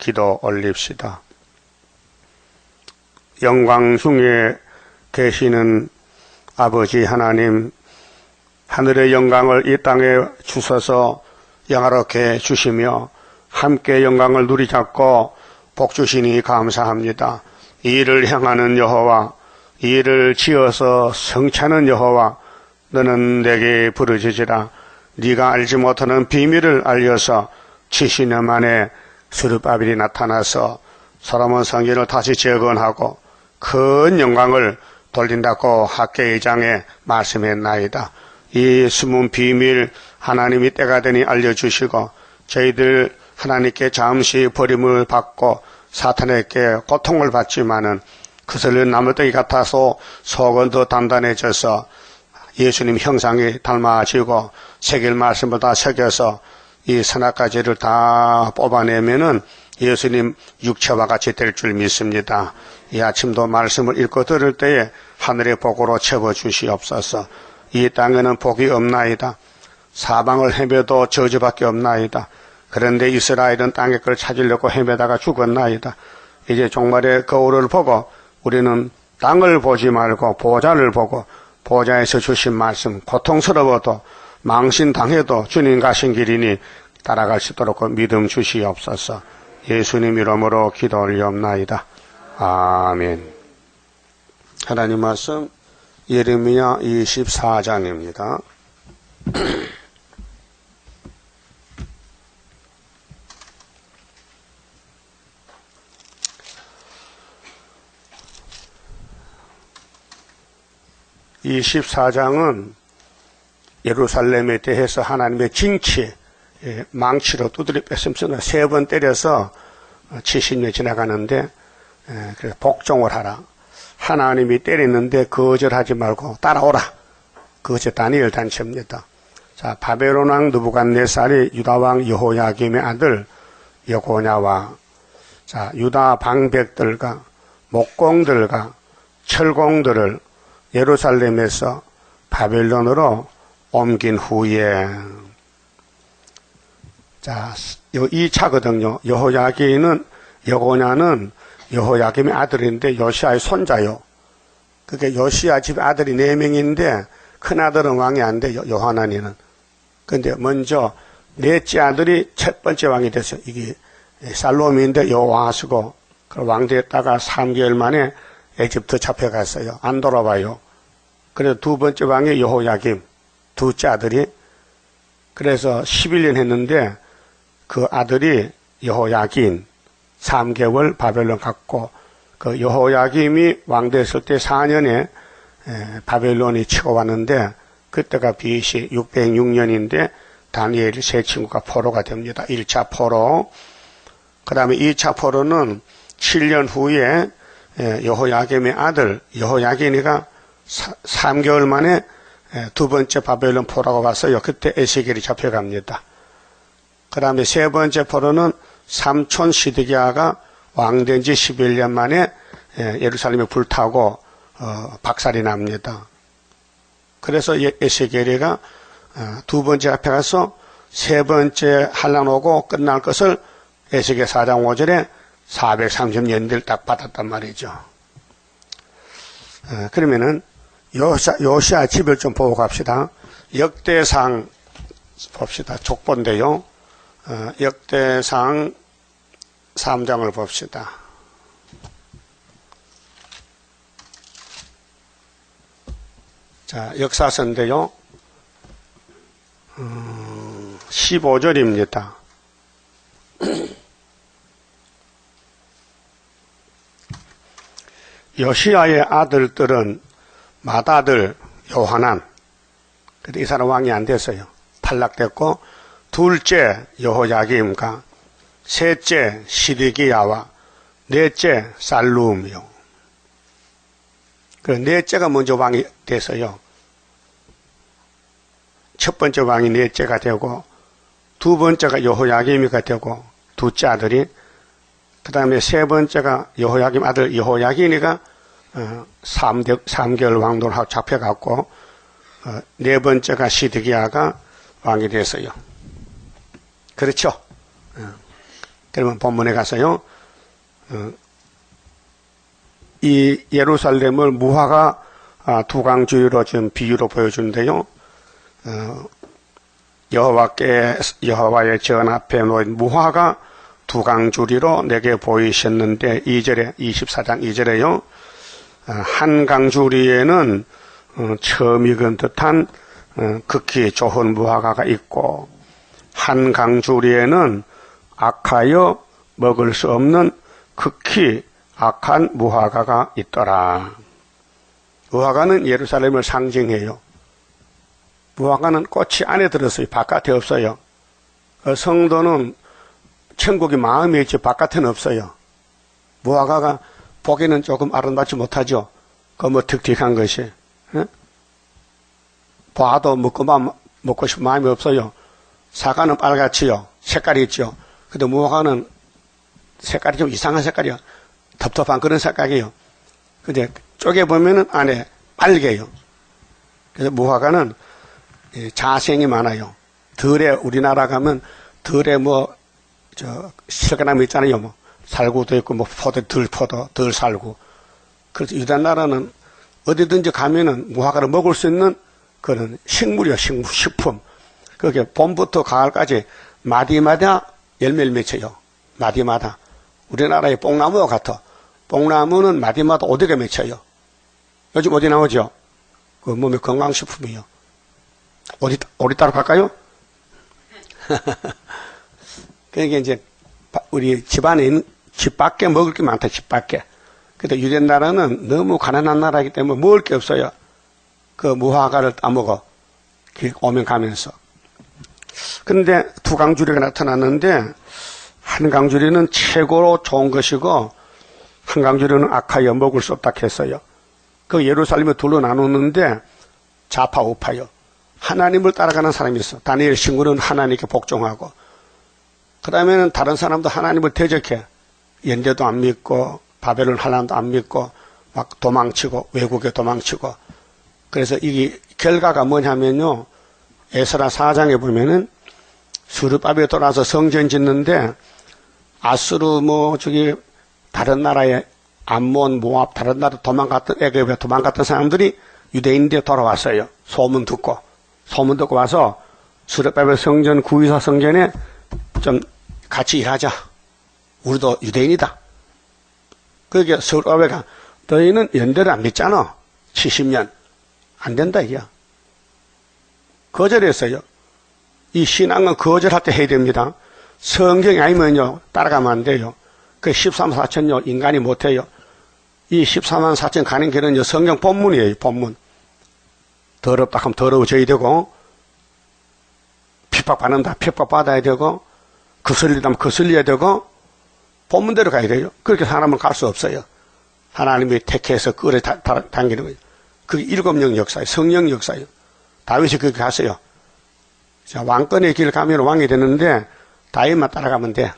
기도 올립시다. 영광 중에 계시는 아버지 하나님, 하늘의 영광을 이 땅에 주셔서 영화롭게 주시며 함께 영광을 누리잡고 복 주시니 감사합니다. 이 일을 향하는 여호와, 이 일을 지어서 성취하는 여호와, 너는 내게 부르짖으라. 네가 알지 못하는 비밀을 알려서 70년 만에 스룹바벨이 나타나서 솔로몬 성전을 다시 재건하고 큰 영광을 돌린다고 학개의장에 말씀했나이다. 이 숨은 비밀 하나님이 때가 되니 알려주시고 저희들 하나님께 잠시 버림을 받고 사탄에게 고통을 받지만은 그슬린 나무덩이 같아서 속은 더 단단해져서 예수님 형상이 닮아지고 새길 말씀을 다 새겨서 이 선악가지를 다 뽑아내면은 예수님 육체와 같이 될 줄 믿습니다. 이 아침도 말씀을 읽고 들을 때에 하늘의 복으로 채워주시옵소서. 이 땅에는 복이 없나이다. 사방을 헤매도 저주밖에 없나이다. 그런데 이스라엘은 땅의 걸 찾으려고 헤매다가 죽었나이다. 이제 종말의 거울을 보고 우리는 땅을 보지 말고 보좌를 보고 보좌에서 주신 말씀, 고통스러워도 망신당해도 주님 가신 길이니 따라갈 수 있도록 믿음 주시옵소서. 예수님 이름으로 기도 올리옵나이다. 아멘. 하나님 말씀 예레미야 24장입니다. 이 14장은 예루살렘에 대해서 하나님의 징치, 망치로 두드려 뺐으면서 3번 때려서 70년이 지나가는데 그래서 복종을 하라. 하나님이 때리는데 거절하지 말고 따라오라. 그것이 다니엘 단체입니다. 자, 바벨론 왕 느부갓네살이 유다 왕 여호야김의 아들 여고냐와 자, 유다 방백들과 목공들과 철공들을 예루살렘에서 바벨론으로 옮긴 후에 자, 이 차거든요. 여호야김은 여고냐는 여호야김의 아들인데 요시아의 손자요. 그게 요시아 집 아들이 4명인데 큰 아들은 왕이 안 돼. 요하나니는. 근데 먼저 넷째 아들이 첫 번째 왕이 됐어요. 이게 살롬인데 여호아스고 그 왕 됐다가 3개월 만에 에집트 잡혀갔어요. 안 돌아와요. 그래서 두 번째 왕이 여호야김, 둘째 아들이 그래서 11년 했는데 그 아들이 여호야긴 3개월 바벨론 갔고 그 여호야김이 왕 됐을 때 4년에 바벨론이 치고 왔는데 그때가 BC 606년인데 다니엘이 세 친구가 포로가 됩니다. 1차 포로. 그 다음에 2차 포로는 7년 후에 여호야김의 아들 여호야긴이가 3개월 만에 두 번째 바벨론 포로가 왔어요. 그때 에스겔이 잡혀갑니다. 그 다음에 세 번째 포로는 삼촌 시드기야가 왕된 지 11년 만에 예루살렘에 불타고 박살이 납니다. 그래서 에스겔이가 두 번째 앞에 가서 세 번째 환란 오고 끝날 것을 에스겔 4장 5절에 430년대를 딱 받았단 말이죠. 그러면은 요시아 집을 좀 보고 갑시다. 역대상 봅시다. 족보인데요. 역대상 3장을 봅시다. 자, 역사서인데요. 15절입니다. 요시아의 아들들은 맏아들 요하난, 근데 이 사람 왕이 안 됐어요. 탈락됐고, 둘째 여호야김과 셋째 시드기야와 넷째 살룸이요. 그 넷째가 먼저 왕이 됐어요. 첫 번째 왕이 넷째가 되고, 두 번째가 여호야김이가 되고, 둘째 아들이, 그 다음에 세 번째가 여호야김 아들 여호야긴이가 3개월 왕돈하고 잡혀갔고, 네 번째가 시드기야가 왕이 됐어요. 그렇죠? 그러면 본문에 가서요, 이 예루살렘을 무화과 두강주의로 지금 비유로 보여주는데요. 여호와의 전 앞에 놓인 무화과 두강주리로 내게 보이셨는데 2절에 24장 2절에요. 한 강주리에는 처음 익은 듯한 극히 좋은 무화과가 있고 한 강주리에는 악하여 먹을 수 없는 극히 악한 무화과가 있더라. 무화과는 예루살렘을 상징해요. 무화과는 꽃이 안에 들었어요. 바깥에 없어요. 성도는 천국이 마음에 있지 바깥에는 없어요. 무화과가 보기는 조금 아름답지 못하죠. 그 뭐 득틱한 것이. 봐도 먹고 싶은 마음이 없어요. 사과는 빨갛지요. 색깔이 있죠. 근데 무화과는 색깔이 좀 이상한 색깔이요. 텁텁한 그런 색깔이에요. 근데 쪼개보면은 안에 빨개요. 그래서 무화과는 자생이 많아요. 들에 우리나라 가면 들에 실과나무 있잖아요. 뭐 살구도 있고 덜 살구. 그래서 유다 나라는 어디든지 가면은 무화과를 먹을 수 있는 그런 식물이요, 식품. 그게 봄부터 가을까지 마디마다 열매를 맺혀요. 마디마다. 우리나라의 뽕나무와 같아. 뽕나무는 마디마다 5개가 맺혀요. 요즘 어디 나오죠? 그 몸의 건강식품이요. 어디 따로 갈까요? 그러니까 이제 우리 집안에 있는 집 밖에 먹을 게 많다. 집 밖에. 근데 유대 나라는 너무 가난한 나라이기 때문에 먹을 게 없어요. 그 무화과를 따먹어. 오면 가면서. 근데 두 강주리가 나타났는데 한 강주리는 최고로 좋은 것이고 한 강주리는 악하여 먹을 수 없다 했어요. 그 예루살렘에 둘로 나누는데 좌파 우파요. 하나님을 따라가는 사람이 있어. 다니엘 신구는 하나님께 복종하고 그 다음에는 다른 사람도 하나님을 대적해. 연대도 안 믿고 바벨론 하나님도 안 믿고 막 도망치고 외국에 도망치고. 그래서 이게 결과가 뭐냐면요. 에스라 4장에 보면은 스룹바벨이 돌아서 성전 짓는데 아수르 다른 나라에 암몬, 모압 다른 나라 애굽에 도망갔던 사람들이 유대인들에 돌아왔어요. 소문 듣고 와서 스룹바벨 성전 구이사 성전에 좀 같이 일하자. 우리도 유대인이다. 그러니까 스룹바벨가 너희는 연대를 안 믿잖아. 70년 안 된다 이게야. 거절했어요. 이 신앙은 거절할 때 해야 됩니다. 성경이 아니면요 따라가면 안 돼요. 그 13만 4천요 인간이 못해요. 이 14만 4천 가는 길은요 성경 본문이에요. 본문. 더럽다 하면 더러워져야 되고 핍박받는다 핍박받아야 되고 거슬리다면 거슬려야 되고 본문대로 가야 돼요. 그렇게 사람은 갈 수 없어요. 하나님이 택해서 끌어 당기는 거예요. 그게 일곱령 역사예요. 성령 역사예요. 다윗이 그렇게 갔어요. 자, 왕권의 길을 가면 왕이 되는데 다윗만 따라가면 돼.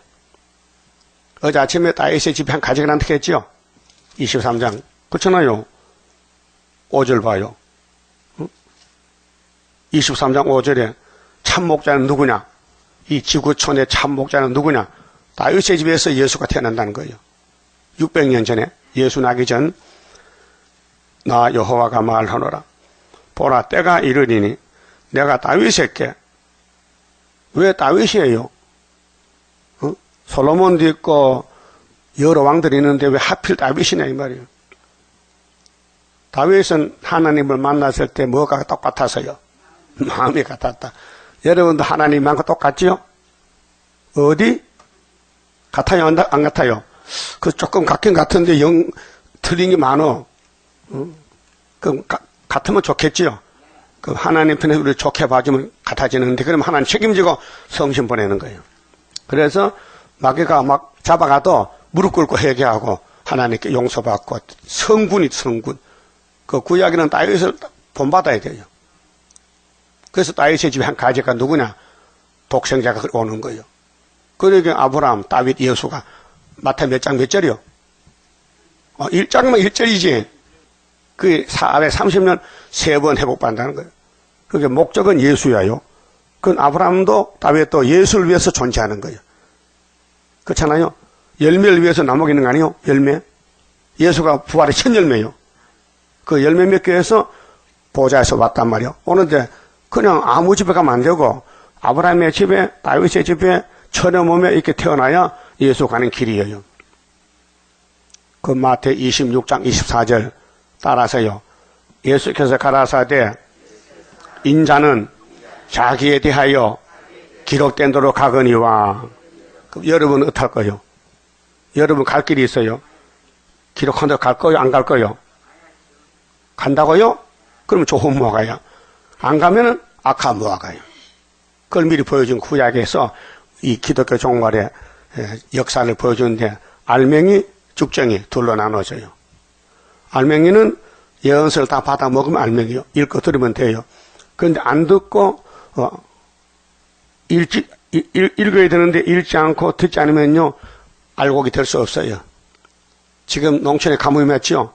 어제 아침에 다윗의 집에 한 가지가 난다고 했죠? 23장. 그렇잖아요. 5절 봐요. 23장 5절에 참목자는 누구냐? 이 지구촌의 참목자는 누구냐? 다윗의 집에서 예수가 태어난다는 거예요. 600년 전에 예수 나기 전 나 여호와가 말하노라. 보라 때가 이르리니 내가 다윗에게 왜 다윗이에요? 솔로몬도 있고 여러 왕들이 있는데 왜 하필 다윗이냐 이 말이에요. 다윗은 하나님을 만났을 때 뭐가 똑같아서요? 마음이 같았다. 여러분도 하나님만과 똑같지요? 어디? 같아요? 안 같아요? 그 조금 같긴 같은데 틀린 게 많어. 그럼 같으면 좋겠지요? 그 하나님 편에 우리를 좋게 봐주면 같아지는데 그러면 하나님 책임지고 성신 보내는 거예요. 그래서 마귀가 막 잡아가도 무릎 꿇고 회개하고 하나님께 용서받고 성군. 그 구약에는 다윗을 본받아야 돼요. 그래서 다윗의 집에 한 가지가 누구냐? 독생자가 오는 거예요. 그러니까 아브라함, 다윗, 예수가 마태 몇 장 몇 절이요? 1장만 1절이지. 그 430년 3번 회복받는다는 거예요. 그게 목적은 예수야요. 그건 아브라함도 다윗도 예수를 위해서 존재하는 거예요. 그렇잖아요. 열매를 위해서 나무가 있는 거 아니에요? 열매. 예수가 부활의 첫 열매요. 그 열매 맺기 위해서 보좌에서 왔단 말이에요. 오는데 그냥 아무 집에 가면 안 되고 아브라함의 집에, 다윗의 집에, 천의 몸에 이렇게 태어나야 예수 가는 길이에요. 그 마태 26장 24절 따라서요. 예수께서 가라사대 인자는 자기에 대하여 기록된 대로 가거니와. 그럼 여러분은 어떡할 거요? 여러분 갈 길이 있어요. 기록한 대로 갈 거요? 안 갈 거요? 간다고요? 그러면 좋은 모아가요. 안 가면은 악한 모아가요. 그걸 미리 보여준 구약에서 이 기독교 종말의 역사를 보여주는데 알맹이, 죽정이 둘로 나눠져요. 알맹이는 예언서를 다 받아 먹으면 알맹이요. 읽고 들으면 돼요. 그런데 안 듣고 읽어야 되는데 읽지 않고 듣지 않으면요 알곡이 될 수 없어요. 지금 농촌에 가뭄이 맺죠.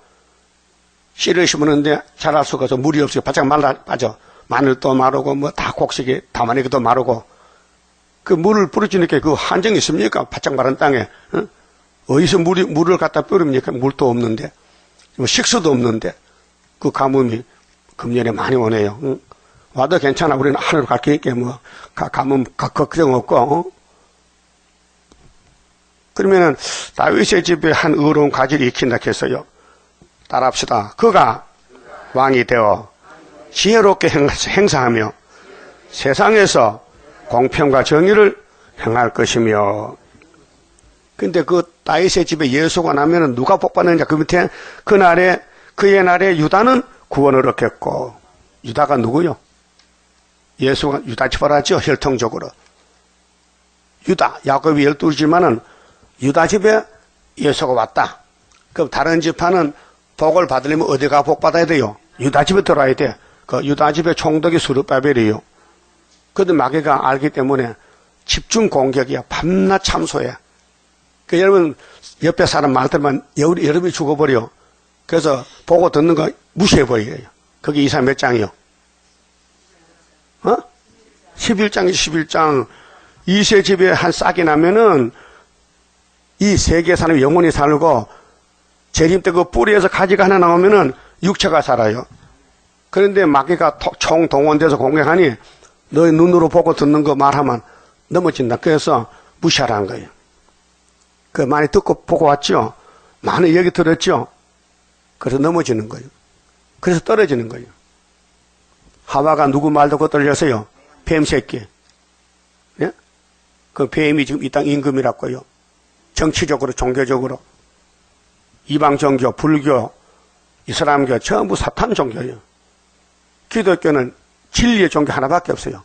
씨를 심었는데 자랄 수가 없어. 물이 없어요. 바짝 말라 빠져. 마늘도 마르고 뭐 다 곡식이 다마니기도 마르고. 그 물을 뿌려주니까 그 한정이 있습니까? 바짝 마른 땅에. 어디서 물을 갖다 뿌립니까? 물도 없는데 뭐 식수도 없는데 그 가뭄이 금년에 많이 오네요. 와도 괜찮아. 우리는 하늘로 갈 게 있게 뭐 가뭄 걱정 없고. 그러면은 다윗의 집에 한 의로운 가지를 익힌다 했어요. 따라합시다. 그가 왕이 되어 지혜롭게 행사하며 세상에서 공평과 정의를 행할 것이며. 근데 그 다윗의 집에 예수가 나면은 누가 복받느냐? 그 밑에 그의 날에 유다는 구원을 얻겠고. 유다가 누구요? 예수가 유다 집을 하죠. 혈통적으로. 유다, 야곱이 12지만은 유다 집에 예수가 왔다. 그럼 다른 집파는 복을 받으려면 어디가 복 받아야 돼요? 유다 집에 들어와야 돼. 그 유다 집의 총독이 수르바벨이에요. 그런데 마귀가 알기 때문에 집중 공격이야. 밤낮 참소해. 그 여러분 옆에 사람 말 들으면 여러분이 죽어버려. 그래서 보고 듣는 거 무시해버려요. 그게 이사 몇 장이요? 11장이지 11장. 이세 집에 한 싹이 나면은 이 세계 사람이 영원히 살고 재림 때 그 뿌리에서 가지가 하나 나오면은 육체가 살아요. 그런데 마귀가 총동원돼서 공격하니 너의 눈으로 보고 듣는 거 말하면 넘어진다. 그래서 무시하라는 거예요. 그 많이 듣고 보고 왔죠? 많이 얘기 들었죠? 그래서 넘어지는 거예요. 그래서 떨어지는 거예요. 하와가 누구 말 듣고 떨어졌어요? 뱀 새끼. 예? 그 뱀이 지금 이 땅 임금이라고요. 정치적으로, 종교적으로. 이방 종교, 불교, 이슬람교 전부 사탄 종교예요. 기독교는 진리의 종교 하나밖에 없어요.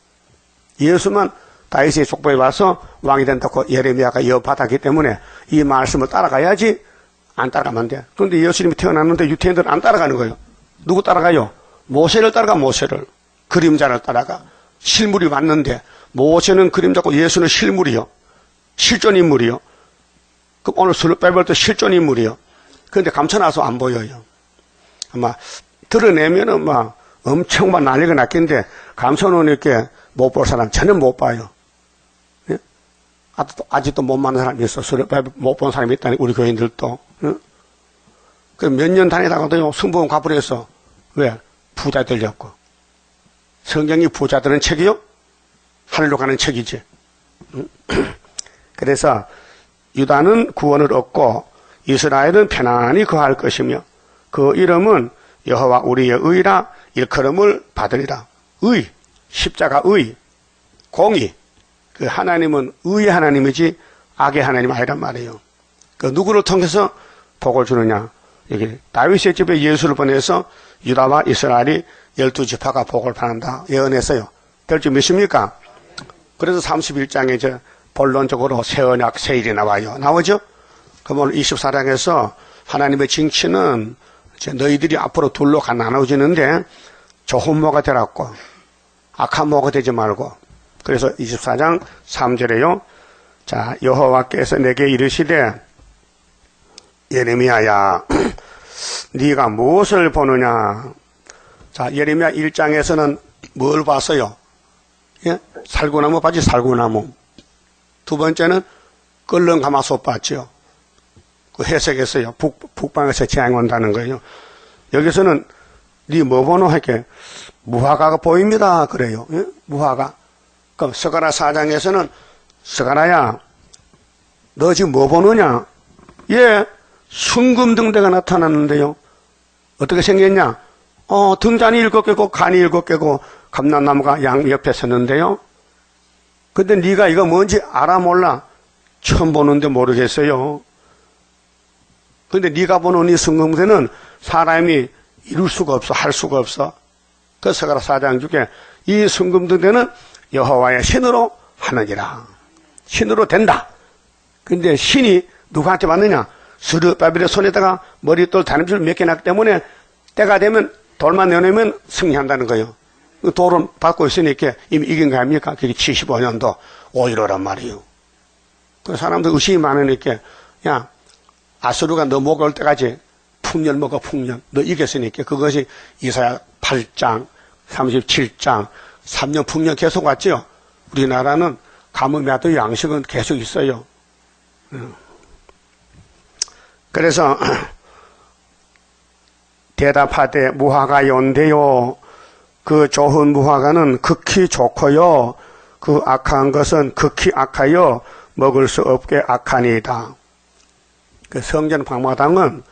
예수만 다윗의 족보에 와서 왕이 된다고 예레미야가 예언받았기 때문에 이 말씀을 따라가야지. 안 따라가면 안 돼. 그런데 예수님이 태어났는데 유태인들은 안 따라가는 거예요. 누구 따라가요? 모세를 따라가. 모세를. 그림자를 따라가. 실물이 왔는데 모세는 그림자고 예수는 실물이요. 실존 인물이요. 그럼 오늘 스룹바벨도 실존 인물이요. 그런데 감춰놔서 안 보여요. 아마 드러내면은 막 엄청 막 난리가 났겠는데 감춰놓으니까 못 볼 사람 전혀 못 봐요. 예? 아직도 못 만난 사람이 있어. 스룹바벨 못 본 사람이 있다니 우리 교인들도. 예? 그 몇 년 다니다가도요 승부원 가버려서 왜? 부자들 잡고. 성경이 부자들은 책이요? 하늘로 가는 책이지. 그래서 유다는 구원을 얻고 이스라엘은 편안히 거할 것이며 그 이름은 여호와 우리의 의라 일컬음을 받으리라. 의, 십자가 의, 공의. 그 하나님은 의의 하나님이지 악의 하나님 아니란 말이에요. 그 누구를 통해서 복을 주느냐? 여기 다윗의 집에 예수를 보내서 유다와 이스라엘이 12지파가 복을 받는다 예언했어요. 될 줄 믿습니까? 그래서 31장에 이제 본론적으로 새 언약, 새 일이 나와요. 나오죠? 그럼 오늘 24장에서 하나님의 징치는 이제 너희들이 앞으로 둘로 나눠지는데 좋은 모가 되라고 악한 모가 되지 말고. 그래서 24장 3절에요. 자, 여호와께서 내게 이르시되 예레미야야 네가 무엇을 보느냐. 자, 예레미야 1장에서는 뭘 봤어요? 예? 살구나무 봤지, 살구나무. 두 번째는 끓는 가마솥 봤죠? 그 해석했어요. 북방에서 재앙이 온다는 거예요. 여기서는 네 뭐 보노? 할게 무화과가 보입니다. 그래요. 예? 무화과. 그럼 스가랴 4장에서는 스가랴야, 너 지금 뭐 보느냐? 예, 순금등대가 나타났는데요. 어떻게 생겼냐? 등잔이 7개고 간이 7개고 감람나무가 양 옆에 섰는데요. 근데 네가 이거 뭔지 알아 몰라? 처음 보는데 모르겠어요. 근데 네가 보는 이 순금등대는 사람이 이룰 수가 없어, 할 수가 없어. 그 스가랴 4장 중에 이 순금등대는 여호와의 신으로 하느니라. 신으로 된다. 근데 신이 누구한테 받느냐? 스룹바벨의 손에다가 머릿돌 다림줄 몇 개 났기 때문에 때가 되면 돌만 내놓으면 승리한다는 거예요. 그 돌은 받고 있으니까 이미 이긴 거 아닙니까? 그게 75년도 5.15란 말이에요. 그 사람들 의심이 많으니까, 야, 아수르가 너 목올 때까지 풍년 먹어, 풍년. 너 이겼으니까. 그것이 이사야 8장, 37장, 3년 풍년 계속 왔죠. 우리나라는 가뭄에도 양식은 계속 있어요. 그래서 대답하되 무화과 연대요. 그 좋은 무화과는 극히 좋고요. 그 악한 것은 극히 악하여 먹을 수 없게 악하니이다. 그 성전 방마당은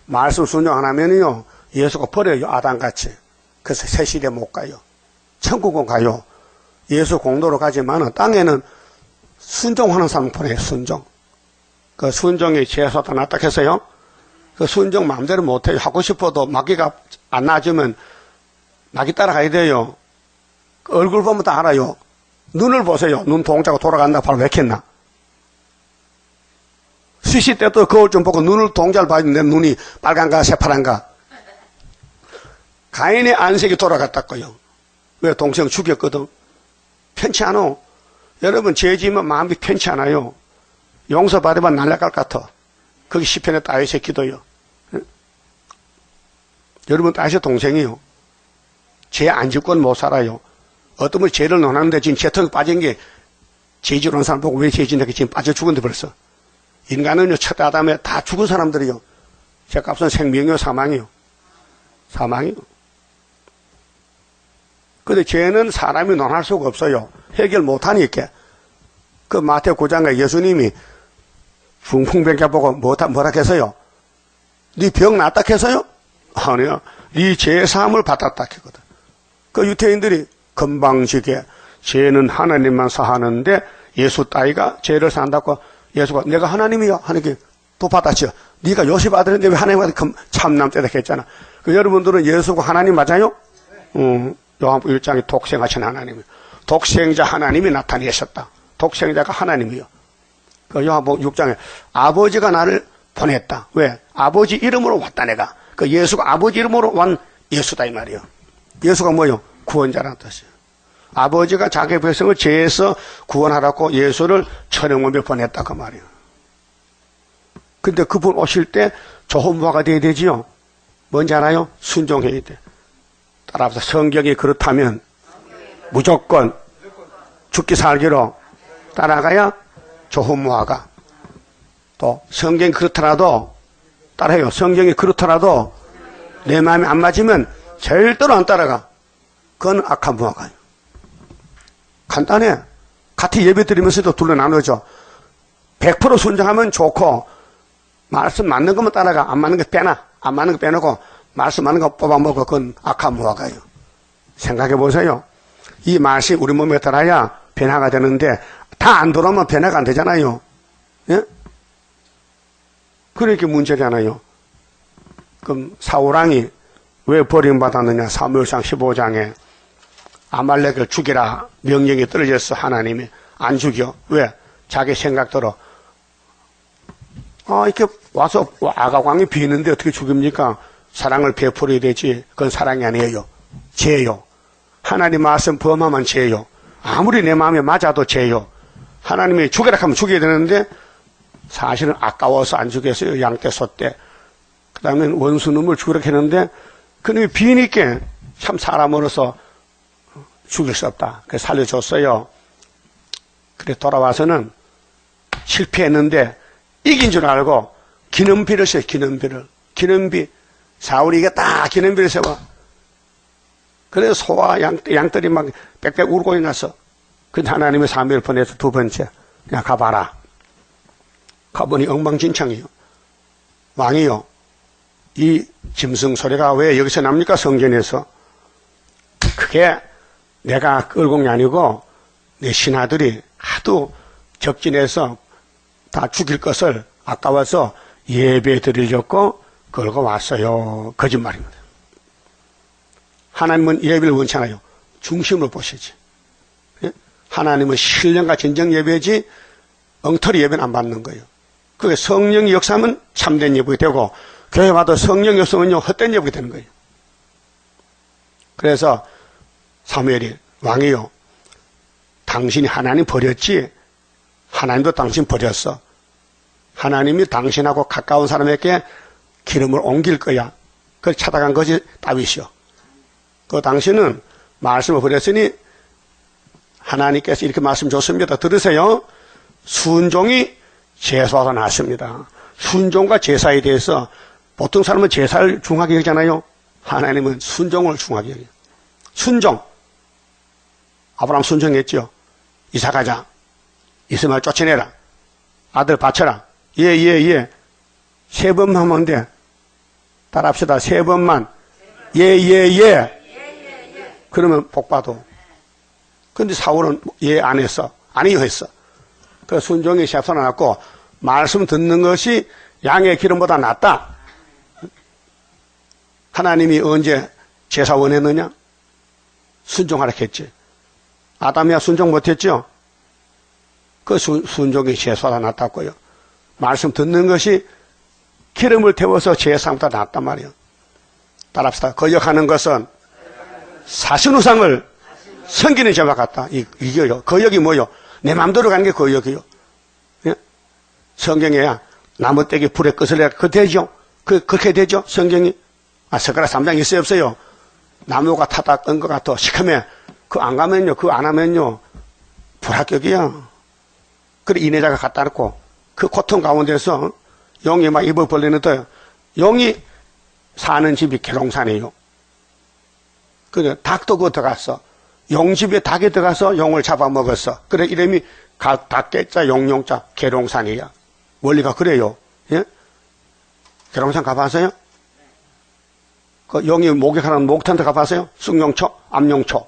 말씀 순종 안 하면요 예수가 버려요. 아담같이. 그래서 새 시대 못 가요. 천국은 가요. 예수 공도로 가지만 땅에는 순종하는 사람 보내요. 순종. 그 순종이 죄에서도 낫다 했어요. 그 순종 마음대로 못해요. 하고 싶어도 마귀가 안 나아지면 마귀 따라가야 돼요. 그 얼굴 보면 다 알아요. 눈을 보세요. 눈 동자가 돌아간다 바로 왜 켰나? 시시 때도 거울 좀 보고 눈을 동자를 봐야 내 눈이 빨간가 새파란가. 가인의 안색이 돌아갔다고요. 왜? 동생 죽였거든. 편치 않아. 여러분 죄 지으면 마음이 편치 않아요. 용서받으면 날아갈 것 같아. 그게 시편의 다윗의 기도요. 여러분 다윗의 동생이요. 죄 안 짓고는 못 살아요. 어떤 분이 죄를 논하는데 지금 죄통에 빠진 게 죄 지으러 온 사람 보고 왜 죄 짓는데 지금 빠져 죽은데 벌써. 인간은요 첫 아담에 다 죽은 사람들이요. 죄값은 생명이요 사망이요. 사망이요. 근데 죄는 사람이 논할 수가 없어요. 해결 못하니까. 그 마태오 9장에 예수님이 풍풍병자 보고 뭐라 했어요? 네 병 낫다 했어요? 아니요. 네 죄 사함을 받았다 했거든. 그 유태인들이 건방지게 죄는 하나님만 사하는데 예수 따위가 죄를 산다고 예수가 내가 하나님이요 하니까 또 받았죠. 네가 요셉 아들인데 왜 하나님한테 참남 때다 했잖아. 그 여러분들은 예수가 하나님 맞아요? 요한복음 1장에 독생하신 하나님이요. 독생자 하나님이 나타내셨다. 독생자가 하나님이요. 그 요한복음 6장에 아버지가 나를 보냈다. 왜? 아버지 이름으로 왔다 내가. 그 예수가 아버지 이름으로 온 예수다 이 말이요. 예수가 뭐요? 구원자라는 뜻이에요. 아버지가 자기 백성을 죄에서 구원하라고 예수를 천형원에 보냈다 그 말이에요. 근데 그분 오실 때 좋은 무화가 돼야 되지요. 뭔지 알아요? 순종해야 돼. 따라서 성경이 그렇다면 무조건 죽기 살기로 따라가야 좋은 무화과. 또 성경이 그렇더라도 따라해요. 성경이 그렇더라도 내 마음에 안 맞으면 절대로 안 따라가. 그건 악한 무화과예요. 간단해. 같이 예배 드리면서도 둘러 나누죠. 100% 순종하면 좋고 말씀 맞는 것만 따라가. 안 맞는 거 빼놔. 안 맞는 거 빼놓고 말씀 맞는 거 뽑아먹고 그건 악한 무화과예요. 생각해 보세요. 이 맛이 우리 몸에 들어야 변화가 되는데 다 안 들어오면 변화가 안 되잖아요. 예? 그렇게 문제잖아요. 그럼 사울왕이 왜 버림받았느냐? 사무엘상 15장에 아말렉을 죽이라 명령이 떨어졌어. 하나님이 안 죽여. 왜? 자기 생각대로 이렇게 와서 아가광이 비는데 어떻게 죽입니까? 사랑을 베풀어야 되지. 그건 사랑이 아니에요. 죄요. 하나님 말씀 범하면 죄요. 아무리 내 마음에 맞아도 죄요. 하나님이 죽여라 하면 죽여야 되는데 사실은 아까워서 안 죽였어요. 양떼 소떼. 그 다음에 원수놈을 죽이라 했는데 그놈이 비니까 참 사람으로서 죽일 수 없다. 그래서 살려줬어요. 그래 돌아와서는 실패했는데 이긴 줄 알고 기념비를 써요. 기념비. 사울이 이겼다. 기념비를 세워. 그래서 소와 양들이 막 빽빽 울고 나서 그 하나님의 사무엘 보내서 두 번째 그냥 가봐라. 가보니 엉망진창이요. 왕이요. 이 짐승 소리가 왜 여기서 납니까? 성전에서. 그게 내가 끌고 온 게 아니고 내 신하들이 하도 적진해서 다 죽일 것을 아까워서 예배 드리려고 끌고 왔어요. 거짓말입니다. 하나님은 예배를 원치 않아요. 중심으로 보시지. 하나님은 신령과 진정 예배지 엉터리 예배는 안 받는 거예요. 그게 성령이 역사하면 참된 예배가 되고 교회 와도 성령이 없으면요 헛된 예배가 되는 거예요. 그래서 사무엘이 왕이요 당신이 하나님 버렸지 하나님도 당신 버렸어. 하나님이 당신하고 가까운 사람에게 기름을 옮길 거야. 그걸 찾아간 것이 다윗이요. 그 당신은 말씀을 버렸으니 하나님께서 이렇게 말씀 줬습니다. 들으세요. 순종이 제사보다 낫습니다. 순종과 제사에 대해서 보통 사람은 제사를 중하게 여기잖아요. 하나님은 순종을 중하게 여겨요. 순종. 아브라함 순종했죠. 이사 가자. 이스마엘 쫓아내라. 아들 바쳐라. 예. 세 번만 하면 돼. 따라합시다. 세 번만. 예. 그러면 복 받아. 근데 사울은 예 안 했어. 아니요 했어. 그 순종이 샵선하고 말씀 듣는 것이 양의 기름보다 낫다. 하나님이 언제 제사 원했느냐? 순종하라 했지. 아담이야 순종 못했죠? 그 순종이 제사보다 낫다고요. 말씀 듣는 것이 기름을 태워서 제사보다 낫단 말이에요. 따라합시다. 거역하는 것은 사신우상을 섬기는 죄와 같다. 이거요. 거역이 뭐요? 내 마음대로 가는 게 거역이요. 예? 성경에야 나무떼기 불에 끝을 내가 그 되죠? 그렇게 되죠? 성경이. 석가라 3장 있어요, 없어요? 나무가 타다 끈 것 같아. 시커매. 그거 안 가면요, 그거 안 하면요, 불합격이야. 그래, 인해자가 갖다 놓고, 그 고통 가운데서 용이 막 입을 벌리는데, 용이 사는 집이 계룡산이에요. 그래, 닭도 그거 들어갔어. 용집에 닭이 들어가서 용을 잡아먹었어. 그래, 이름이 닭개자, 용용자, 계룡산이야. 원리가 그래요. 예? 계룡산 가봤어요? 그 용이 목욕하는 목욕탕 가봤어요? 쑥용초, 암용초.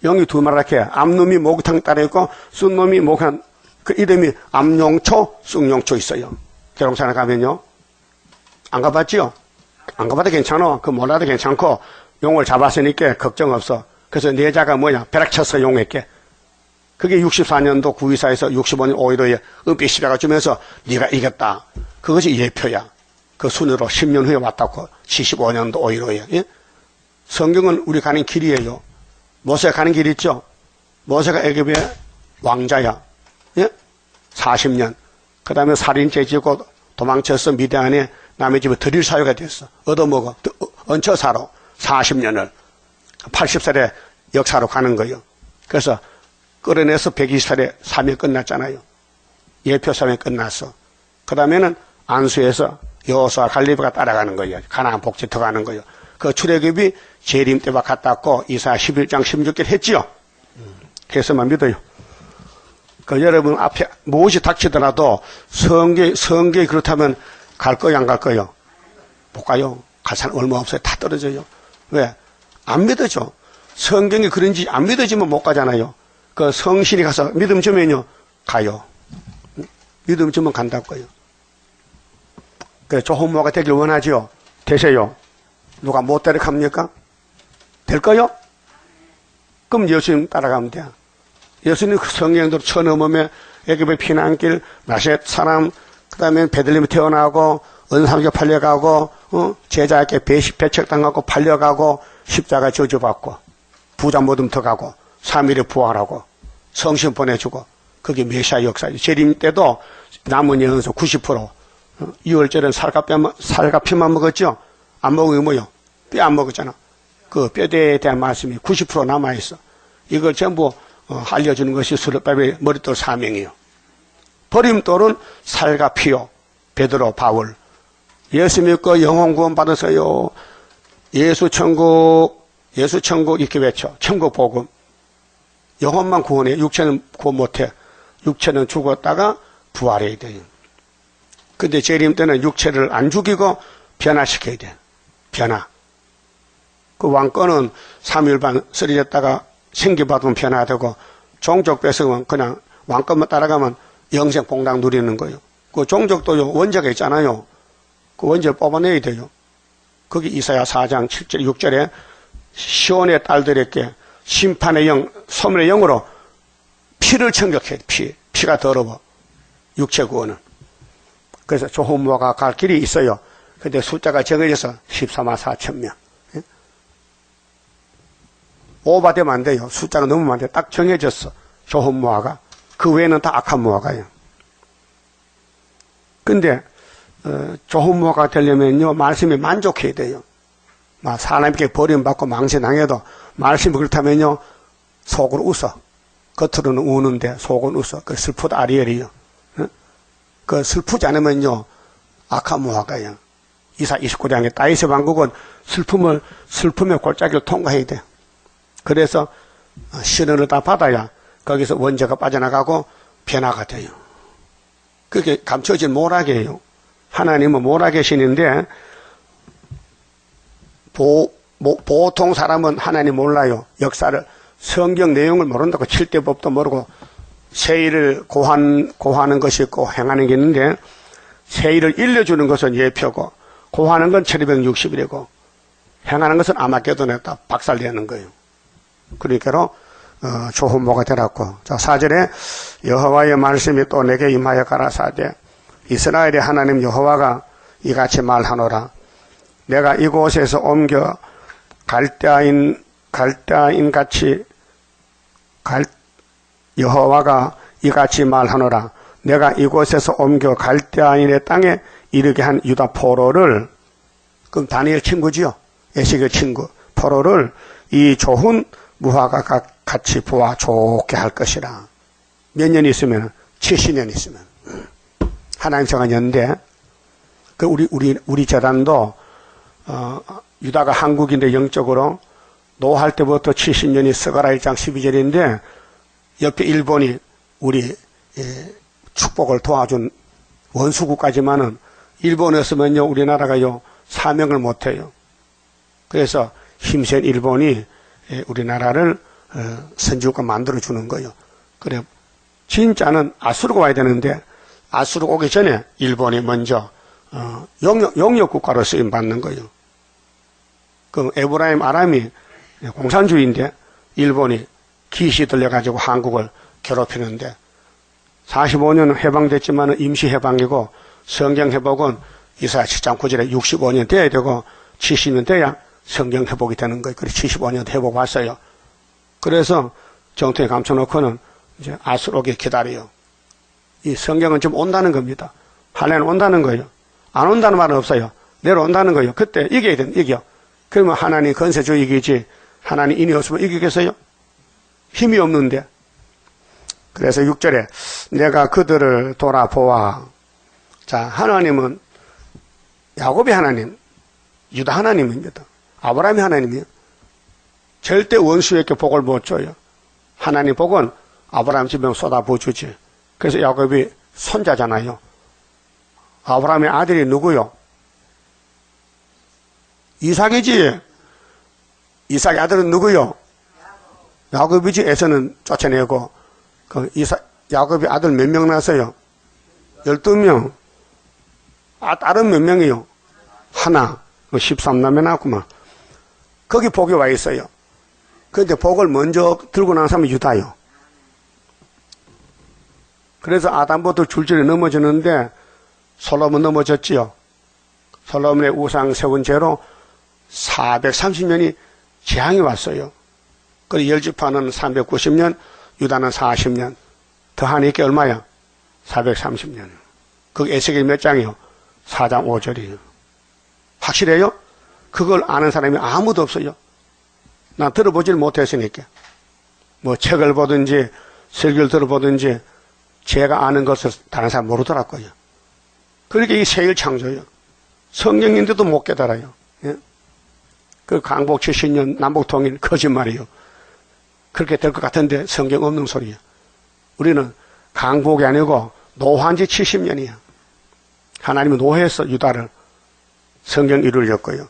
용이 두 마리 이렇게, 암놈이 목욕탕 따라 있고, 쑥놈이 목욕한, 그 이름이 암용초, 쑥용초 있어요. 계룡산에 가면요. 안 가봤지요? 안 가봐도 괜찮아. 그 몰라도 괜찮고, 용을 잡았으니까 걱정 없어. 그래서 내자가 뭐냐? 벼락쳤어, 용에게. 그게 64년도 구의사에서 65년 5.15에 은빛 십자가 주면서 네가 이겼다. 그것이 예표야. 그 순으로 10년 후에 왔다고 75년도 5.15에. 예? 성경은 우리 가는 길이에요. 모세가 가는 길 있죠? 모세가 애굽의 왕자야. 예? 40년. 그 다음에 살인죄 지고 도망쳐서 미디안에 남의 집에 들일 사유가 됐어. 얻어먹어. 얹혀 살아. 40년을. 80살에 역사로 가는 거예요. 그래서 끌어내서 120살에 사명 끝났잖아요. 예표 사명 끝났어. 그 다음에는 안수에서 여호수아 갈렙이가 따라가는 거예요. 가나안 복지터 가는 거예요. 그 출애굽이 재림 때와 같았고 이사야 11장 16절 했지요. 그래서만 믿어요. 그 여러분 앞에 무엇이 닥치더라도 성경이 그렇다면 갈 거요, 안 갈 거요? 못 가요. 갈 사람 얼마 없어요. 다 떨어져요. 왜? 안 믿어져. 성경이 그런지 안 믿어지면 못 가잖아요. 그 성신이 가서 믿음 주면요, 가요. 믿음 주면 간다고요. 그 좋은 모가 되길 원하지요? 되세요. 누가 못 따라갑니까? 될까요? 그럼 예수님 따라가면 돼. 예수님 그 성경대로 쳐넘으면 애굽의 피난길, 나셋 사람, 그 다음에 베들레헴에 태어나고, 은삼교 팔려가고, 제자에게 배척당하고 팔려가고, 십자가 저주받고, 부자 모둠터 가고, 3일에 부활하고, 성신 보내주고, 그게 메시아 역사죠. 재림 때도 남은 영혼수 90%, 6월절은 살과 피만 먹었죠? 안 먹으면 뭐요? 뼈 안 먹었잖아. 그 뼈대에 대한 말씀이 90% 남아있어. 이걸 전부 알려주는 것이 수르바벨의 머릿돌 사명이에요. 버림돌은 살과 피요. 베드로, 바울. 예수 믿고 영혼 구원 받으세요. 예수 천국 이렇게 외쳐. 천국 복음. 영혼만 구원해. 육체는 구원 못해. 육체는 죽었다가 부활해야 돼요. 근데 재림 때는 육체를 안 죽이고 변화시켜야 돼. 변화. 그 왕권은 3일 반 쓰러졌다가 생기받으면 변화되고, 종족 뺏으면 그냥 왕권만 따라가면 영생 복락 누리는 거예요. 그 종족도 원죄가 있잖아요. 그 원죄를 뽑아내야 돼요. 거기 이사야 4장 7절 6절에 시온의 딸들에게 심판의 영, 소멸의 영으로 피를 청격해. 피가 더러워. 육체 구원은. 그래서 조혼모가 갈 길이 있어요. 근데 숫자가 정해져서 14만 4천 명. 오바되면 안 돼요. 숫자가 넘으면 안 돼요. 딱 정해졌어. 좋은 모아가. 그 외에는 다 악한 모아가요. 근데 좋은 모아가 되려면요, 말씀이 만족해야 돼요. 사람에게 버림받고 망신당해도 말씀이 그렇다면요, 속으로 웃어. 겉으로는 우는데 속은 웃어. 그 슬프다 아리엘이요. 그 슬프지 않으면요, 악한 모아가요. 이사 29장의 다윗의 왕국은 슬픔의 골짜기를 통과해야 돼. 그래서 시련을 다 받아야 거기서 원죄가 빠져나가고 변화가 돼요. 그게 감춰진 모락이에요. 하나님은 모락의 신인데 보통 사람은 하나님 몰라요. 역사를 성경 내용을 모른다고 7대 법도 모르고 세일을 고하는 것이 있고 행하는 게 있는데, 세일을 일러주는 것은 예표고 고하는 건 1260일이고 행하는 것은 아마겟돈에다 박살내는 거예요. 그러니까 조혼모가 되었고, 자 4절에 여호와의 말씀이 또 내게 임하여 가라사대 이스라엘의 하나님 여호와가 이같이 말하노라. 내가 이곳에서 옮겨 여호와가 이같이 말하노라. 내가 이곳에서 옮겨 갈대아인의 땅에 이르게 한 유다 포로를, 그럼 다니엘 친구지요. 에스겔 친구 포로를 이 좋은 무화과 같이 보아 좋게 할 것이라. 몇 년 있으면 70년 있으면 하나님 정한 연대. 그 우리 재단도 유다가 한국인데 영적으로 노할 때부터 70년이 스가랴 1장 12절인데 옆에 일본이 우리 축복을 도와준 원수국까지만은 일본이었으면요 우리나라가요 사명을 못해요. 그래서 힘센 일본이 우리나라를 선지국가 만들어주는 거예요. 그래 진짜는 아수르가 와야 되는데 아수르가 오기 전에 일본이 먼저 용역국가로 쓰임받는 거예요. 그 에브라임 아람이 공산주의인데 일본이 기시 들려가지고 한국을 괴롭히는데 45년 해방됐지만 임시 해방이고 성경 회복은 이사야 7장 9절에 65년 돼야 되고 70년 돼야 성경 회복이 되는 거예요. 그래서 75년 회복 왔어요. 그래서 정통에 감춰놓고는 이제 아수르오게 기다려요. 이 성경은 좀 온다는 겁니다. 할례는 온다는 거예요. 안 온다는 말은 없어요. 내려온다는 거예요. 그때 이겨야 돼, 이겨. 그러면 하나님 건세주 이기지. 하나님 인이 없으면 이기겠어요? 힘이 없는데. 그래서 6절에 내가 그들을 돌아보아. 자, 하나님은 야곱의 하나님, 유다 하나님입니다. 아브라함의 하나님이요. 절대 원수에게 복을 못 줘요. 하나님 복은 아브라함 집에 쏟아부어주지. 그래서 야곱이 손자잖아요. 아브라함의 아들이 누구요? 이삭이지. 이삭의 아들은 누구요? 야곱이지. 에서는 쫓아내고 야곱이 아들 몇 명 낳았어요? 12명. 딸은 몇 명이요? 하나. 13남매 낳았구만. 거기 복이 와 있어요. 그런데 복을 먼저 들고 나온 사람이 유다요. 그래서 아담부터 줄줄이 넘어졌는데 솔로몬 넘어졌지요. 솔로몬의 우상 세운 죄로 430년이 재앙이 왔어요. 그리고 열지파는 390년, 유다는 40년. 더하니까 얼마야? 430년. 그게 에스겔 몇 장이요? 4장 5절이에요. 확실해요? 그걸 아는 사람이 아무도 없어요. 난 들어보질 못했으니까. 뭐 책을 보든지 설교를 들어보든지 제가 아는 것을 다른 사람 모르더라고요. 그렇게 이 세일 창조예요. 성경인데도 못 깨달아요. 예? 그 강복 70년 남북 통일 거짓말이에요. 그렇게 될 것 같은데 성경 없는 소리예요. 우리는 강복이 아니고 노한 지 70년이야. 하나님은 노했어, 유다를. 성경 이루어졌고요.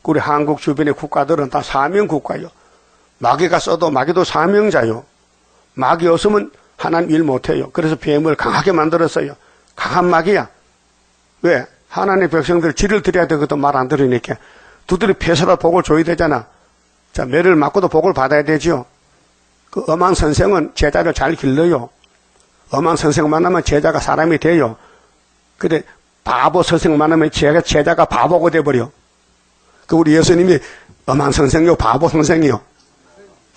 우리 한국 주변의 국가들은 다 사명 국가예요. 마귀가 써도 마귀도 사명자요. 마귀 없으면 하나님 일 못해요. 그래서 뱀을 강하게 만들었어요. 강한 마귀야. 왜? 하나님의 백성들 지를 드려야 되거든. 말 안 들으니까. 두드리 패서라 복을 줘야 되잖아. 자, 매를 맞고도 복을 받아야 되죠. 그 엄한 선생은 제자를 잘 길러요. 엄한 선생 만나면 제자가 사람이 돼요. 근데 바보 선생 만나면 제자가 바보가 돼버려. 그 우리 예수님이 엄한 선생이요, 바보 선생이요.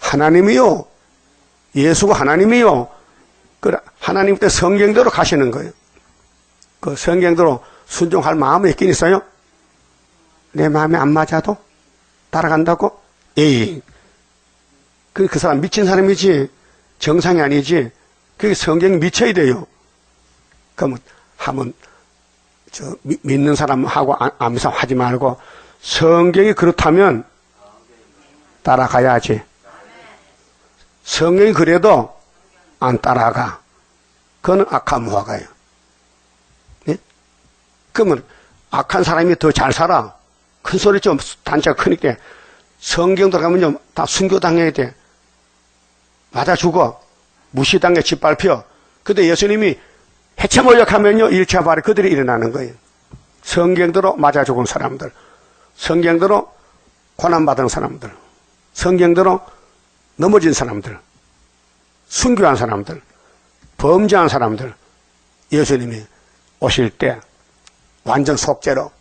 하나님이요. 예수가 하나님이요. 그 하나님 때 성경대로 가시는 거예요. 그 성경대로 순종할 마음이 있긴 있어요? 내 마음에 안 맞아도 따라간다고? 에이. 그 사람 미친 사람이지 정상이 아니지. 그게 성경이 미쳐야 돼요. 그러면 한번 믿는 사람하고 암상 하지 말고 성경이 그렇다면 따라가야지. 성경이 그래도 안 따라가. 그거는 악한 무화과예요. 네? 그러면 악한 사람이 더 잘 살아. 큰 소리 좀 단체가 크니까 성경 들어가면요 다 순교당해야 돼. 맞아 죽어. 무시당해 짓밟혀. 근데 예수님이 해체모욕하면요 1차 발에 그들이 일어나는 거예요. 성경대로 맞아 죽은 사람들, 성경대로 고난받은 사람들, 성경대로 넘어진 사람들, 순교한 사람들, 범죄한 사람들, 예수님이 오실 때 완전 속죄로,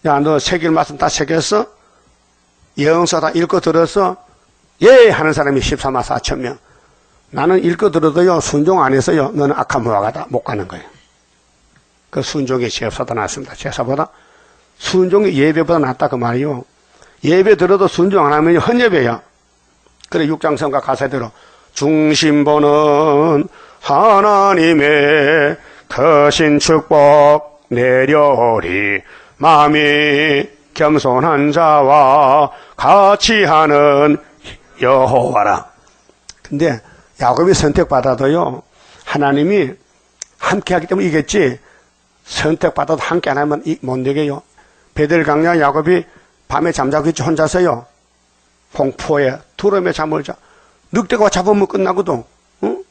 야, 너 새길 말씀 다 새겼어? 예언서 다 읽고 들었어? 예! 하는 사람이 14만 4천 명. 나는 읽고 들어도요, 순종 안 해서요, 너는 악한 무화과다. 못 가는 거예요. 그 순종이 제사보다 낫습니다. 제사보다. 순종이 예배보다 낫다. 그 말이요. 예배 들어도 순종 안 하면 헌예배야. 그래, 육장성가 가사대로. 중심보는 하나님의 크신 축복 내려오리. 마음이 겸손한 자와 같이 하는 여호와라. 근데 야곱이 선택받아도요, 하나님이 함께 하기 때문에 이겠지, 선택받아도 함께 안 하면 못 되게요. 베델강야 야곱이 밤에 잠자고 있지, 혼자서요. 공포에 두려움에 잠을 자. 늑대가 잡으면 끝나거든. 응?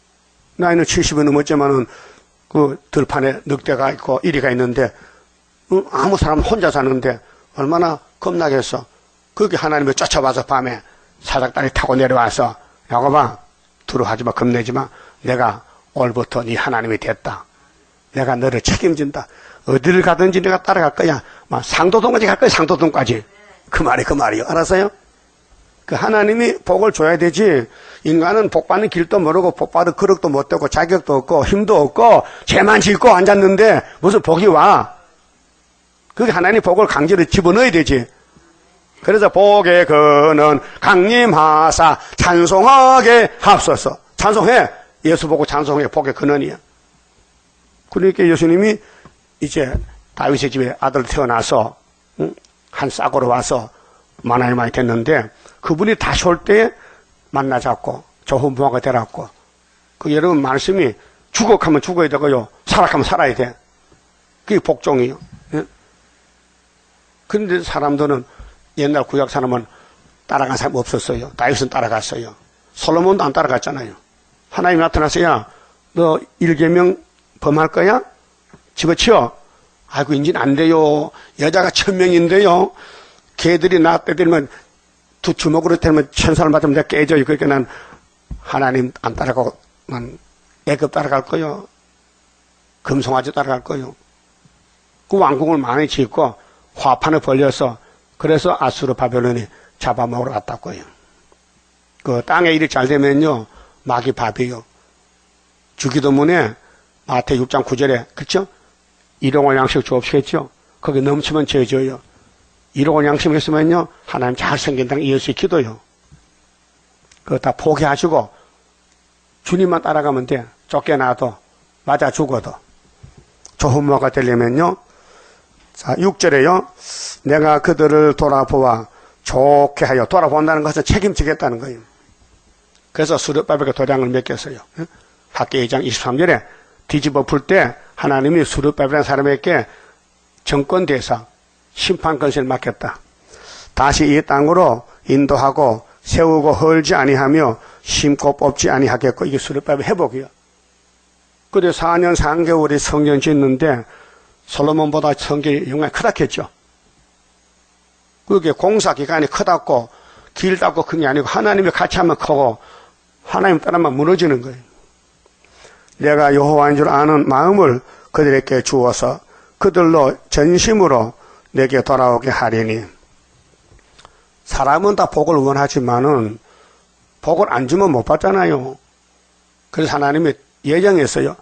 나이는 70이 넘었지만은 그 들판에 늑대가 있고 이리가 있는데, 응? 아무 사람 혼자 사는데 얼마나 겁나겠어. 그게 하나님을 쫓아와서 밤에 사닥다리 타고 내려와서, 야곱아, 두려워하지마, 겁내지마. 내가 오늘부터 네 하나님이 됐다. 내가 너를 책임진다. 어디를 가든지 내가 따라갈 거야. 막 상도동까지 갈 거야, 상도동까지. 그 말이요. 알았어요? 그 하나님이 복을 줘야 되지. 인간은 복 받는 길도 모르고 복 받을 그릇도 못 되고 자격도 없고 힘도 없고 죄만 짓고 앉았는데 무슨 복이 와. 그게 하나님 복을 강제로 집어넣어야 되지. 그래서 복의 근은 강림하사 찬송하게 합소서. 찬송해. 예수 보고 찬송해. 복의 근원이야. 그러니까 예수님이 이제 다윗의 집에 아들 태어나서 한 싹으로 와서 많이 됐는데 그분이 다시 올 때 만나 잡고 좋은 부모가 되라고. 그 여러분 말씀이 죽어가면 죽어야 되고요. 살아가면 살아야 돼. 그게 복종이에요. 그런데 사람들은 옛날 구약 사람은 따라간 사람 없었어요. 다윗은 따라갔어요. 솔로몬도 안 따라갔잖아요. 하나님 나타나서 야, 너 1계명 범할 거야? 집어치워. 아이고 인진 안 돼요. 여자가 1000명인데요. 개들이 나 때리면 두 주먹으로 때리면 1000살 맞으면 내가 깨져요. 그러니까 난 하나님 안 따라가고 난 애굽 따라갈 거요. 금송아지 따라갈 거요. 그 왕궁을 많이 짓고 화판을 벌려서 그래서 아수르 바벨론이 잡아먹으러 갔다고요. 그 땅에 일이 잘 되면요 마귀 밥이요. 주기도문에 마태 6장 9절에 그렇죠? 일용할 양식 주옵시겠죠? 거기 넘치면 죄져요. 일용할 양식 있으면요 하나님 잘생긴 땅 예수의 기도요. 그거 다 포기하시고 주님만 따라가면 돼. 쫓겨나도 맞아 죽어도 조혼모가 되려면요. 자, 6절에요. 내가 그들을 돌아보아 좋게 하여, 돌아본다는 것은 책임지겠다는 거예요. 그래서 스룹바벨에게 도량을 맡겼어요. 학기 2장 23절에 뒤집어 풀 때 하나님이 스룹바벨이라는 사람에게 정권 대상, 심판 권세를 맡겼다. 다시 이 땅으로 인도하고 세우고 헐지 아니하며 심고 뽑지 아니하겠고, 이게 스룹바벨 회복이요. 그래 4년 3개월이 성전 짓는데 솔로몬보다 성전이 영향이 크다했죠. 그게 공사 기간이 크다고 길다고 큰 게 아니고 하나님이 같이 하면 크고 하나님 따라만 무너지는 거예요. 내가 여호와인 줄 아는 마음을 그들에게 주어서 그들로 전심으로 내게 돌아오게 하리니. 사람은 다 복을 원하지만은 복을 안 주면 못 받잖아요. 그래서 하나님이 예정했어요.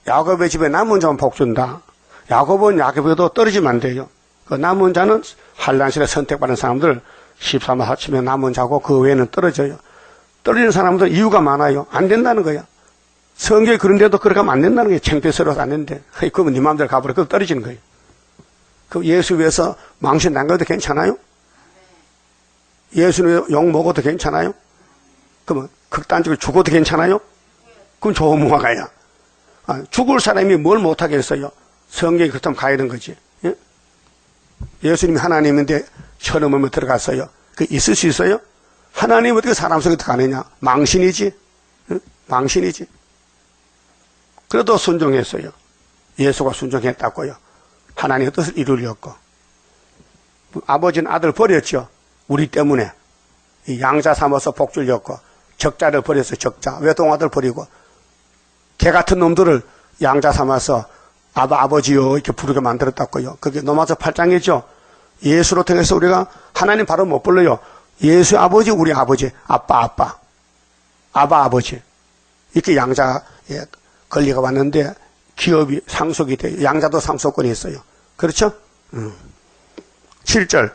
야곱의 집에 남은 자만 복 준다. 야곱은 야곱에도 떨어지면 안 돼요. 그 남은 자는 한란실에 선택받은 사람들 13만 4천명 남은 자고 그 외에는 떨어져요. 떨어지는 사람들 이유가 많아요. 안 된다는 거야. 성경에 그런데도 그렇게 하면 안 된다는 거예요. 창피스러워서 안 된대. 그러면 네 마음대로 가버려. 그럼 떨어지는 거예요. 그럼 예수 위해서 망신 당겨도 괜찮아요? 예수는 욕 먹어도 괜찮아요? 그러면 극단적으로 죽어도 괜찮아요? 그럼 좋은 무화과야. 죽을 사람이 뭘 못하겠어요? 성경이 그렇다면 가야 되는 거지. 예? 예수님이 하나님인데 처음 오면 들어갔어요. 그 있을 수 있어요? 하나님 어떻게 사람 속에 들어가느냐? 망신이지. 예? 망신이지. 그래도 순종했어요. 예수가 순종했다고요. 하나님의 뜻을 이루려고. 아버지는 아들 버렸죠. 우리 때문에. 양자 삼아서 복 주려고. 적자를 버렸어요. 적자. 외동아들 버리고. 개 같은 놈들을 양자 삼아서 아버지요 이렇게 부르게 만들었다고요. 그게 로마서 8장이죠. 예수로 통해서 우리가 하나님 바로 못 불러요. 예수 아버지, 우리 아버지, 아빠 아버지. 이렇게 양자에 권리가 왔는데 기업이 상속이 돼요. 양자도 상속권이 있어요. 그렇죠? 7절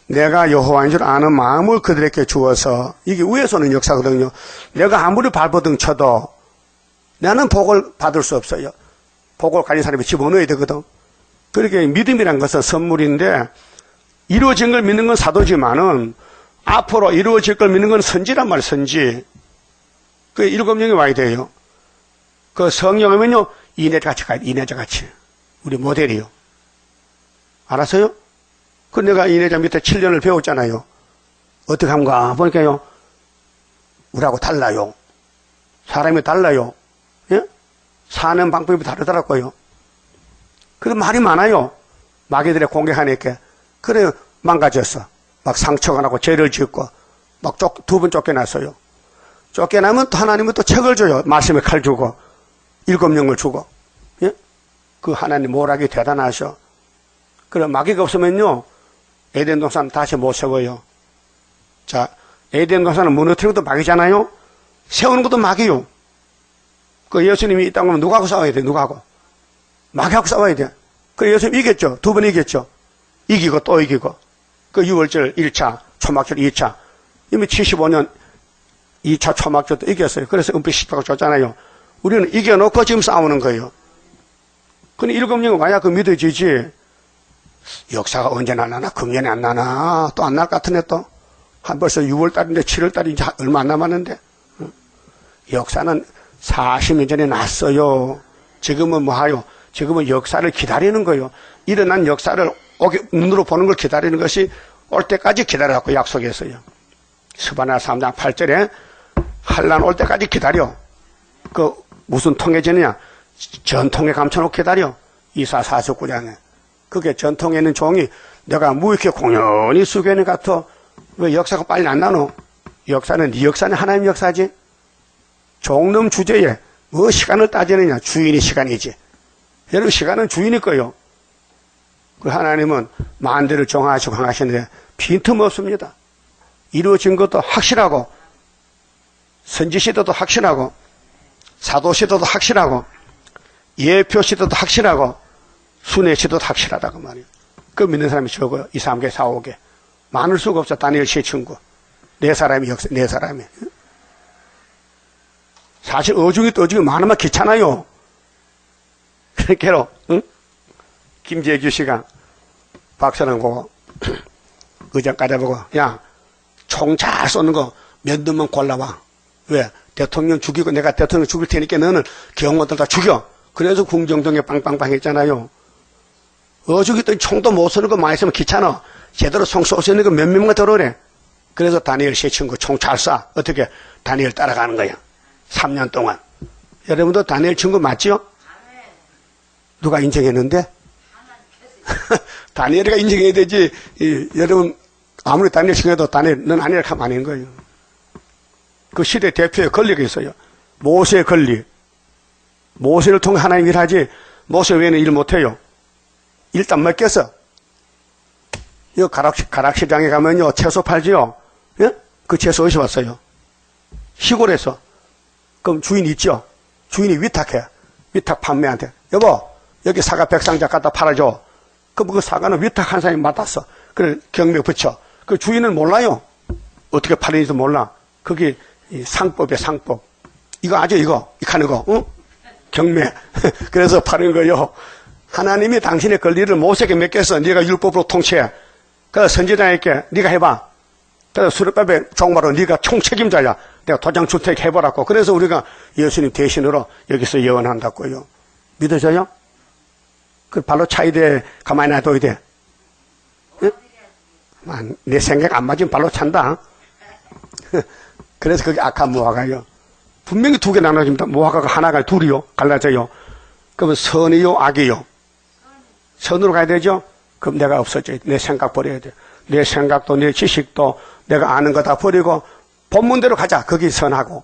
내가 여호와인 줄 아는 마음을 그들에게 주어서, 이게 위에서 오는 역사거든요. 내가 아무리 발버둥 쳐도 나는 복을 받을 수 없어요. 복을 가진 사람이 집어넣어야 되거든. 그렇게 믿음이란 것은 선물인데 이루어진 걸 믿는 건 사도지만은 앞으로 이루어질 걸 믿는 건 선지란 말이에요. 선지. 그 7명이 와야 돼요. 그 성령하면요 이내자같이 가야 돼. 이내자같이. 우리 모델이요. 알았어요? 그 내가 이내자 밑에 7년을 배웠잖아요. 어떻게 한가 보니까요 우리하고 달라요. 사람이 달라요. 예? 사는 방법이 다르더라고요. 그래서 말이 많아요. 마귀들의 공격하니까. 그래 망가졌어. 막 상처가 나고 죄를 짓고 막 2번 쫓겨났어요. 쫓겨나면 또 하나님은 또 책을 줘요. 말씀에 칼 주고 7명을 주고. 예? 그 하나님 모락이 대단하셔. 그래 마귀가 없으면요 에덴 동산 다시 못 세워요. 자, 에덴 동산은 무너뜨리는 것도 마귀잖아요. 세우는 것도 마귀요. 그 예수님이 이 땅 오면 누구하고 싸워야 돼? 누구하고? 마귀하고 싸워야 돼. 그 예수님 이겼죠. 2번 이겼죠. 이기고 또 이기고. 그 6월절 1차, 초막절 2차. 이미 75년 2차 초막절도 이겼어요. 그래서 은빛 십자가 줬잖아요. 우리는 이겨놓고 지금 싸우는 거예요. 근데 7명이 와야 그 믿어지지. 역사가 언제 나나? 금년에 안 나나? 또 안 날 것 같은데 또? 한 벌써 6월달인데 7월달이 이제 얼마 안 남았는데. 역사는 40년 전에 났어요. 지금은 뭐 하요? 지금은 역사를 기다리는 거예요. 일어난 역사를 눈으로 보는 걸 기다리는 것이 올 때까지 기다려갖고 약속했어요. 스바냐 3장 8절에 환난 올 때까지 기다려. 그 무슨 통해지느냐? 전통에 감춰놓고 기다려. 이사 49장에. 그게 전통에 있는 종이 내가 뭐 이렇게 공연히 수견이 같아. 왜 역사가 빨리 안 나노? 역사는 네 역사는 하나님 역사지. 종놈 주제에 뭐 시간을 따지느냐? 주인이 시간이지. 여러분 시간은 주인이 거요. 그 하나님은 만대를 정하시고 하시는데 빈틈없습니다. 이루어진 것도 확실하고 선지시대도 확실하고 사도시대도 확실하고 예표시대도 확실하고 순회시대도 확실하다고 말이에요. 그 믿는 사람이 적어요. 2, 3개, 4, 5개. 많을 수가 없어. 다니엘 세 친구. 4사람이 역사, 4사람이. 사실 어중이 떠중이 많으면 귀찮아요. 그렇게로, 응? 김재규 씨가 박사랑 보고, 의장까지 보고, 야, 총 잘 쏘는 거 몇 놈만 골라와. 왜? 대통령 죽이고 내가 대통령 죽일 테니까 너는 경호들 다 죽여. 그래서 궁정동에 빵빵빵 했잖아요. 어죽이 또 총도 못 쏘는 거 많이 쓰면 귀찮아. 제대로 총 쏠 수 있는 거 몇 명만 들어오래. 그래서 다니엘 씨 친구 총 잘 쏴. 어떻게? 다니엘 따라가는 거야. 3년 동안. 여러분도 다니엘 친구 맞죠? 누가 인정했는데? 다니엘이가 인정해야 되지. 여러분, 아무리 다니엘 친구해도 다니엘, 넌 아니라 하면 아닌 거예요. 그 시대 대표의 권리가 있어요. 모세의 권리. 모세를 통해 하나님 일하지, 모세 외에는 일 못해요. 일단 맡겼어. 이 가락시장에 가면요, 채소 팔지요? 예? 그 채소 어디서 왔어요? 시골에서. 그럼 주인 있죠? 주인이 위탁해. 위탁 판매한테. 여보, 여기 사과 100상자 갖다 팔아줘. 그럼 그 사과는 위탁한 사람이 맡았어. 그래, 경매 붙여. 그 주인은 몰라요. 어떻게 팔리는지도 몰라. 그게 상법이야, 상법. 이거 아죠, 이거. 이 하는 거, 응? 경매. 그래서 파는 거요. 하나님이 당신의 권리를 모세에게 맡겨서 네가 율법으로 통치해. 그래서 선지자에게 네가 해봐. 그래서 수르밥의 종마로 네가 총책임자야. 내가 도장 줄 테니까 해보라고. 그래서 우리가 예수님 대신으로 여기서 예언한다고요. 믿으셔요? 그 발로 차야 돼? 가만히 놔둬야 돼? 응? 내 생각 안 맞으면 발로 찬다. 그래서 그게 악한 무화과요. 분명히 두 개 나눠집니다. 무화과가 하나가 둘이요. 갈라져요. 그러면 선이요, 악이요. 선으로 가야 되죠? 그럼 내가 없어져야 돼. 내 생각 버려야 돼. 내 생각도 내 지식도 내가 아는 거 다 버리고 본문대로 가자. 그게 선하고.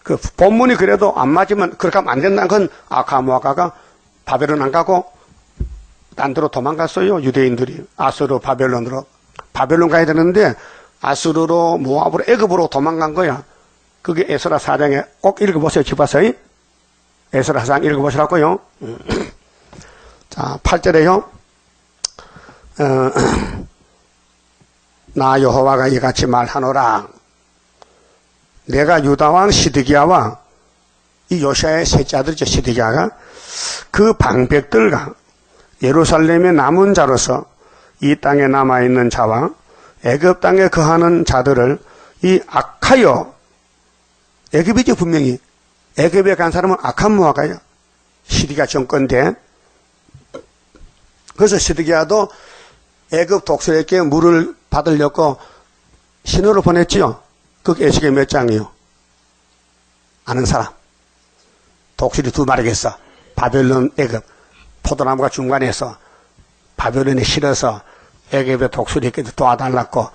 그 본문이 그래도 안 맞으면 그렇게 하면 안 된다는 건 악한 무화과가 바벨론 안 가고 딴 데로 도망갔어요. 유대인들이. 아수르, 바벨론으로. 바벨론 가야 되는데 아수르로, 모압으로, 애굽으로 도망간 거야. 그게 에스라 4장에 꼭 읽어보세요. 집어서. 에스라 4장 읽어보시라고요. 자, 8절에요. 나 여호와가 이같이 말하노라. 내가 유다왕 시드기야와 이 요시아의 셋째 아들이죠. 시드기야가 그 방백들과 예루살렘의 남은 자로서 이 땅에 남아있는 자와 애굽 땅에 거하는 자들을 이 악하여, 애굽이죠 분명히. 애굽에 간 사람은 악한 무화과예요. 시드기야 정권 때. 그래서 시드기야도 애굽 독수리에게 물을 받으려고 신호를 보냈지요. 그게 에스겔 몇 장이요? 아는 사람. 독수리 두 마리겠어. 바벨론, 애굽. 포도나무가 중간에서 바벨론에 실어서 애굽의 독수리에게 도와달라고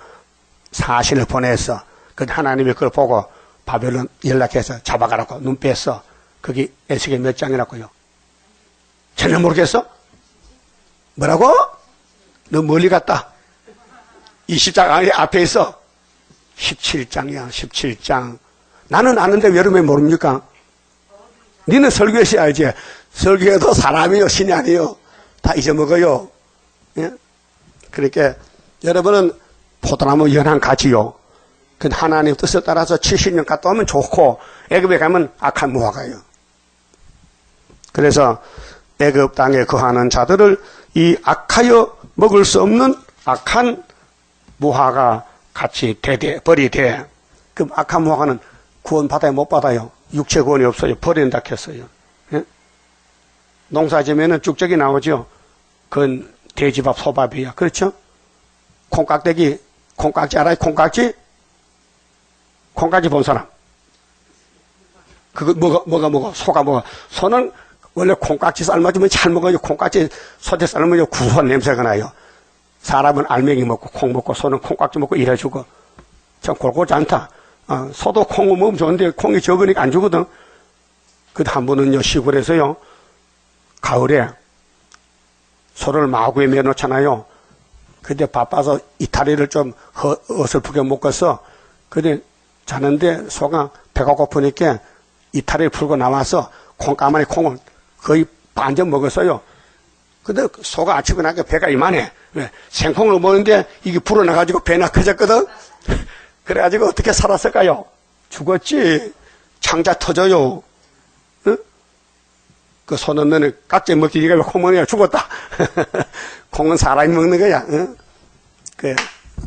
사신을 보냈어. 그 하나님이 그걸 보고 바벨론 연락해서 잡아가라고 눈 뺐어. 그게 에스겔 몇 장이라고요? 전혀 모르겠어? 뭐라고? 너 멀리 갔다. 20장 앞에 있어. 17장이야, 17장. 나는 아는데 왜 여러분이 모릅니까? 니는 설교시 알지? 설교해도 사람이요, 신이 아니요. 다 잊어먹어요. 예? 그러니까 여러분은 포도나무 연한 가지요. 그 하나님 뜻에 따라서 70년 갔다 오면 좋고 애굽에 가면 악한 무화과예요. 그래서 애굽 땅에 거하는 자들을 이 악하여 먹을 수 없는 악한 무화과 같이 버리되, 그럼 악한 무화과는 구원 받아야 못 받아요. 육체 구원이 없어요. 버린다 했어요. 예? 농사 지면은 쭉적이 나오죠. 그건 돼지밥, 소밥이야. 그렇죠? 콩깍대기, 콩깍지 알아요? 콩깍지? 콩깍지 본 사람. 그거 뭐가 소가 뭐가. 소는 원래 콩깍지 삶아주면 잘 먹어요. 콩깍지 소재 삶으면 구수한 냄새가 나요. 사람은 알맹이 먹고 콩 먹고 소는 콩깍지 먹고 일해주고. 참 골고루 않다. 소도 콩을 먹으면 좋은데 콩이 적으니까 안 주거든. 그 한 번은요, 시골에서요, 가을에 소를 마구에 매놓잖아요. 근데 바빠서 이탈리를 좀 어설프게 먹었어. 근데 자는데 소가 배가 고프니까 이탈리를 풀고 나와서 콩가마니 콩을 거의 반전 먹었어요. 근데 소가 아침에 나니까 배가 이만해. 왜? 생콩을 먹는데 이게 불어나가지고 배나 커졌거든? 그래가지고 어떻게 살았을까요? 죽었지. 창자 터져요. 응? 그 소는 너는 깍지 먹지, 니가 왜 콩 먹느냐? 죽었다. 콩은 사람이 먹는 거야. 응? 그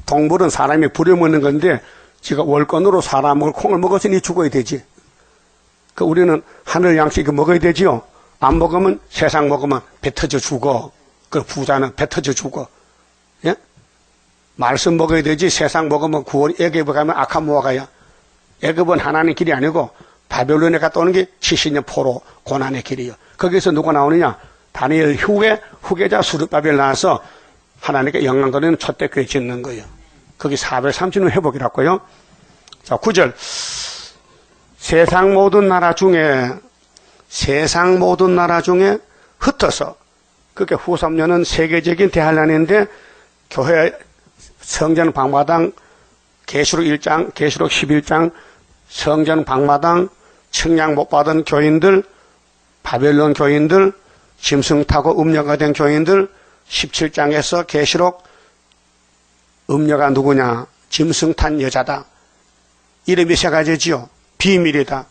동물은 사람이 부려먹는 건데 지가 월권으로 사람을 콩을 먹었으니 죽어야 되지. 그 우리는 하늘 양식 먹어야 되지요. 안 먹으면 세상 먹으면 배 터져 죽어. 그 부자는 배 터져 죽어. 예? 말씀 먹어야 되지. 세상 먹으면 구원 애굽에 가면 악한 모아가야. 애굽은 하나님의 길이 아니고 바벨론에 갔다 오는 게 70년 포로 고난의 길이요. 거기서 누가 나오느냐? 다니엘 후계자 수르바벨 나와서 하나님께 영광 돌리는 첫대 교회 짓는 거예요. 거기 430년 회복이라고요. 자, 9절. 세상 모든 나라 중에 흩어서, 그게 후3년은 세계적인 대환란인데 교회 성전 방마당 계시록 1장, 계시록 11장 성전 방마당 측량 못 받은 교인들, 바벨론 교인들, 짐승 타고 음녀가 된 교인들, 17장에서 계시록 음녀가 누구냐? 짐승 탄 여자다. 이름이 세 가지지요. 비밀이다.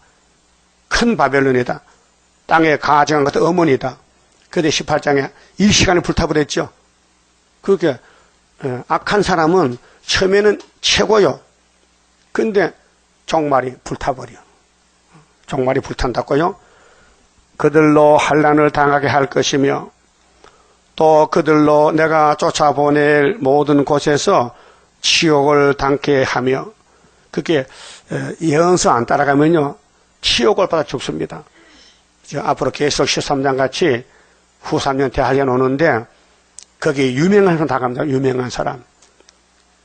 큰 바벨론이다. 땅에 가정한 것도 어머니다. 그런데 18장에 일시간에 불타버렸죠. 그렇게 악한 사람은 처음에는 최고요. 근데 종말이 불타버려. 종말이 불탄다고요. 그들로 환난을 당하게 할 것이며 또 그들로 내가 쫓아보낼 모든 곳에서 치욕을 당케 하며, 그게 예언서 안 따라가면요 치욕을 받아 죽습니다. 앞으로 계시록 13장 같이 후 3년 대환란 오는데 거기 유명한 사람 다 갑니다. 유명한 사람.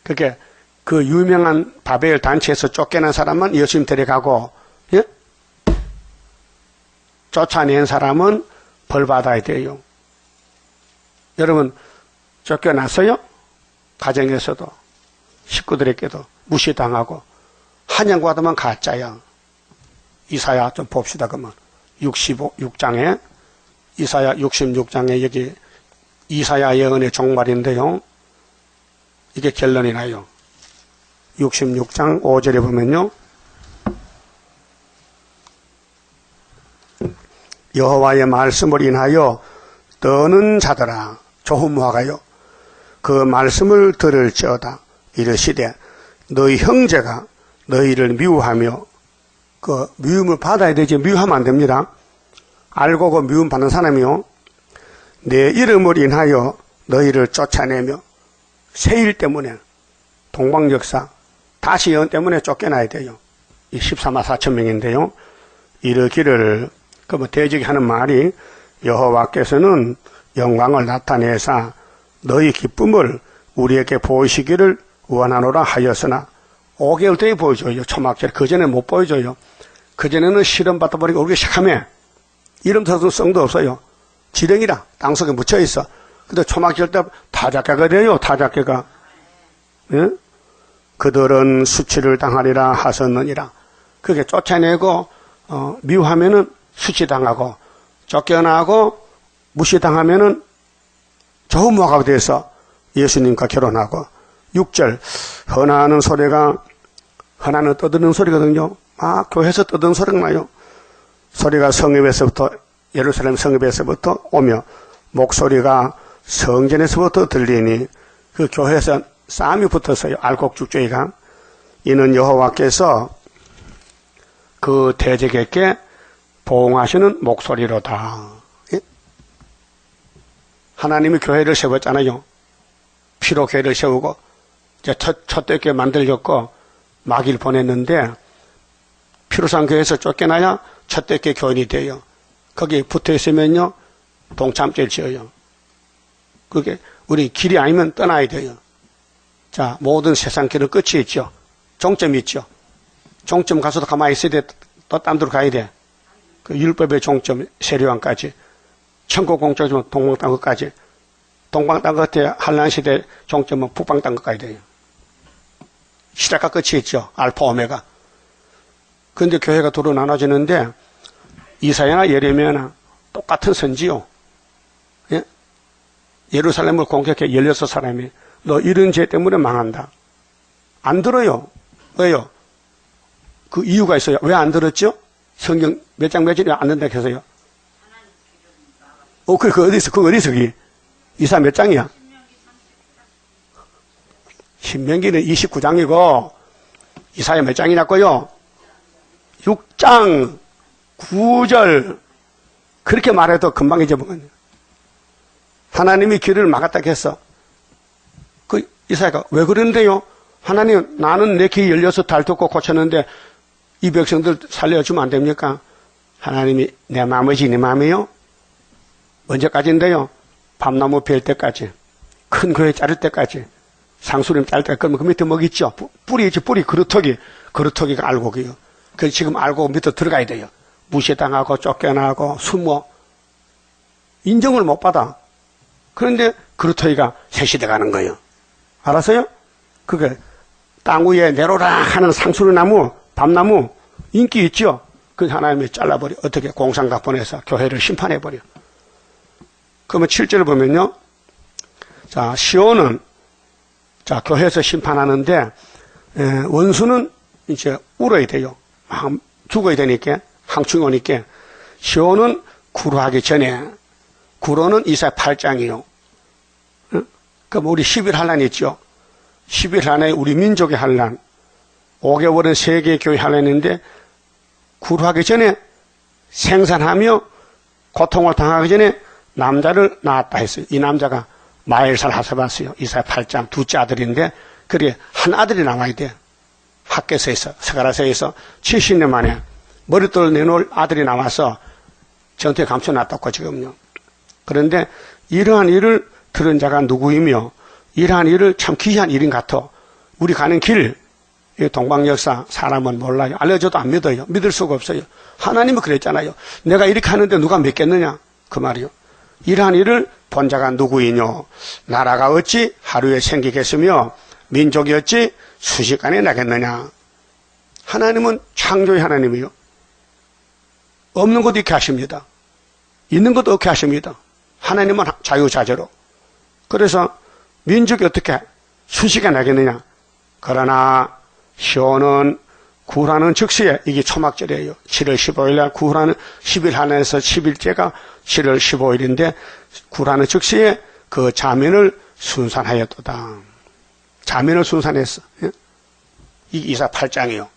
그게 그 유명한 바벨 단체에서 쫓겨난 사람만 예수님 데려가고, 예? 쫓아낸 사람은 벌 받아야 돼요. 여러분 쫓겨났어요? 가정에서도 식구들에게도 무시당하고 한양받으면 가짜야. 이사야 좀 봅시다. 그러면 66장에 이사야 66장에 여기 이사야 예언의 종말인데요. 이게 결론이 나요. 66장 5절에 보면요. 여호와의 말씀을 인하여 떠는 자들아 조흠무하가요. 그 말씀을 들을지어다. 이르시되 너희 형제가 너희를 미워하며, 그 미움을 받아야 되지 미워하면 안 됩니다. 알고 그 미움 받는 사람이요. 내 이름을 인하여 너희를 쫓아내며, 세일 때문에 동방역사 다시 연 때문에 쫓겨나야 돼요. 이 14만 4천 명인데요. 이르기를, 그러면 대적이 하는 말이 여호와께서는 영광을 나타내사 너희 기쁨을 우리에게 보이시기를 원하노라 하였으나 5개월 뒤에 보여줘요. 초막절. 그전에 못 보여줘요. 그전에는 실험 받다 보니까 우리가 시커매. 이름 써도 성도 없어요. 지령이라 땅속에 묻혀있어. 근데 초막절 때 타작계가 돼요. 타작계가. 예? 그들은 수치를 당하리라 하셨느니라. 그렇게 쫓아내고 미워하면은 수치당하고, 쫓겨나고 무시당하면은 조흠무하가 돼서 예수님과 결혼하고. 6절. 헌하는 떠드는 소리거든요. 막 교회에서 떠드는 소리가 나요. 소리가 성읍에서부터, 예루살렘 성읍에서부터 오며 목소리가 성전에서부터 들리니, 그 교회에서 싸움이 붙었어요. 알곡죽제가. 이는 여호와께서 그 대적에게 보응하시는 목소리로다. 예? 하나님이 교회를 세웠잖아요. 피로 교회를 세우고 이제 첫대 교회 만들었고 마귀를 보냈는데, 피로산 교회에서 쫓겨나야 첫대 교회 교인이 돼요. 거기 붙어 있으면요 동참죄를 지어요. 그게 우리 길이 아니면 떠나야 돼요. 자, 모든 세상 길은 끝이 있죠. 종점이 있죠. 종점 가서도 가만히 있어야 돼. 또 딴 데로 가야 돼. 그 율법의 종점 세례왕까지, 천국 공적이면 동방땅끝까지, 동방땅끝에 한란시대 종점은 북방땅끝까지 돼요. 시작과 끝이 있죠. 알파 오메가. 그런데 교회가 도로 나눠지는데 이사야나 예레미야나 똑같은 선지요. 예? 예루살렘을 공격해 16사람이 너 이런 죄 때문에 망한다. 안 들어요. 왜요? 그 이유가 있어요. 왜 안 들었죠? 성경 몇 장 몇 절이 안 된다 해서요. 그거 어디 있어? 그거 어디 있어? 이사 몇 장이야? 신명기는 29장이고, 이사야 몇 장이냐고요? 6장, 9절. 그렇게 말해도 금방 잊어먹었네요. 하나님이 길을 막았다고 했어. 이사야가 왜 그러는데요? 하나님, 나는 내 귀 열려서 달 듣고 고쳤는데 이 백성들 살려주면 안 됩니까? 하나님이 내 마음이지 내 마음이요? 언제까지인데요? 밤나무 벨 때까지, 큰 교회 자를 때까지, 상수림 자를 때까지. 그러면 그 밑에 뭐가 있죠? 뿌리 있지, 뿌리. 그루터기가 알곡이요. 그래서 지금 알곡 밑에 들어가야 돼요. 무시당하고 쫓겨나고 숨어 인정을 못 받아. 그런데 그루터기가 셋이 돼가는 거예요. 알았어요? 그게 땅 위에 내로라 하는 상수리나무, 밤나무 인기 있죠? 그 하나님이 잘라버려. 어떻게? 공상각 보내서 교회를 심판해버려. 그러면 7절을 보면요. 자, 시온은, 자, 교회에서 심판하는데, 원수는 이제 울어야 돼요. 죽어야 되니까, 항충이 오니까. 시온은 구로하기 전에, 구로는 이사야 8장이요. 그럼 우리 10일 환란이 있죠. 10일 안에 우리 민족의 환란, 5개월은 세계 교회 환란인데, 구로하기 전에 생산하며 고통을 당하기 전에 남자를 낳았다 했어요. 이 남자가 마엘살 하사봤어요. 이사야 8장 둘째 아들인데, 그래 한 아들이 나와야 돼. 학계서에서, 스가랴서에서 70년 만에 머릿돌 내놓을 아들이 나와서 전투에 감춰놨다고 지금요. 그런데 이러한 일을 들은 자가 누구이며, 이러한 일을 참 귀한 일인 같아. 우리 가는 길, 동방역사 사람은 몰라요. 알려줘도 안 믿어요. 믿을 수가 없어요. 하나님은 그랬잖아요. 내가 이렇게 하는데 누가 믿겠느냐 그 말이요. 이러한 일을 본 자가 누구이뇨? 나라가 어찌 하루에 생기겠으며 민족이 어찌 순식간에 나겠느냐? 하나님은 창조의 하나님이요. 없는 것도 있게 하십니다. 있는 것도 없게 하십니다. 하나님은 자유자재로. 그래서 민족이 어떻게 순식간에 나겠느냐? 그러나 시온은 구라는 즉시에, 이게 초막절이에요. 7월 15일 날 구라는 10일 안에서 10일째가 7월 15일인데 구라는 즉시에 그 자민을 순산하였도다. 자민을 순산했어. 이 이사 8장이요.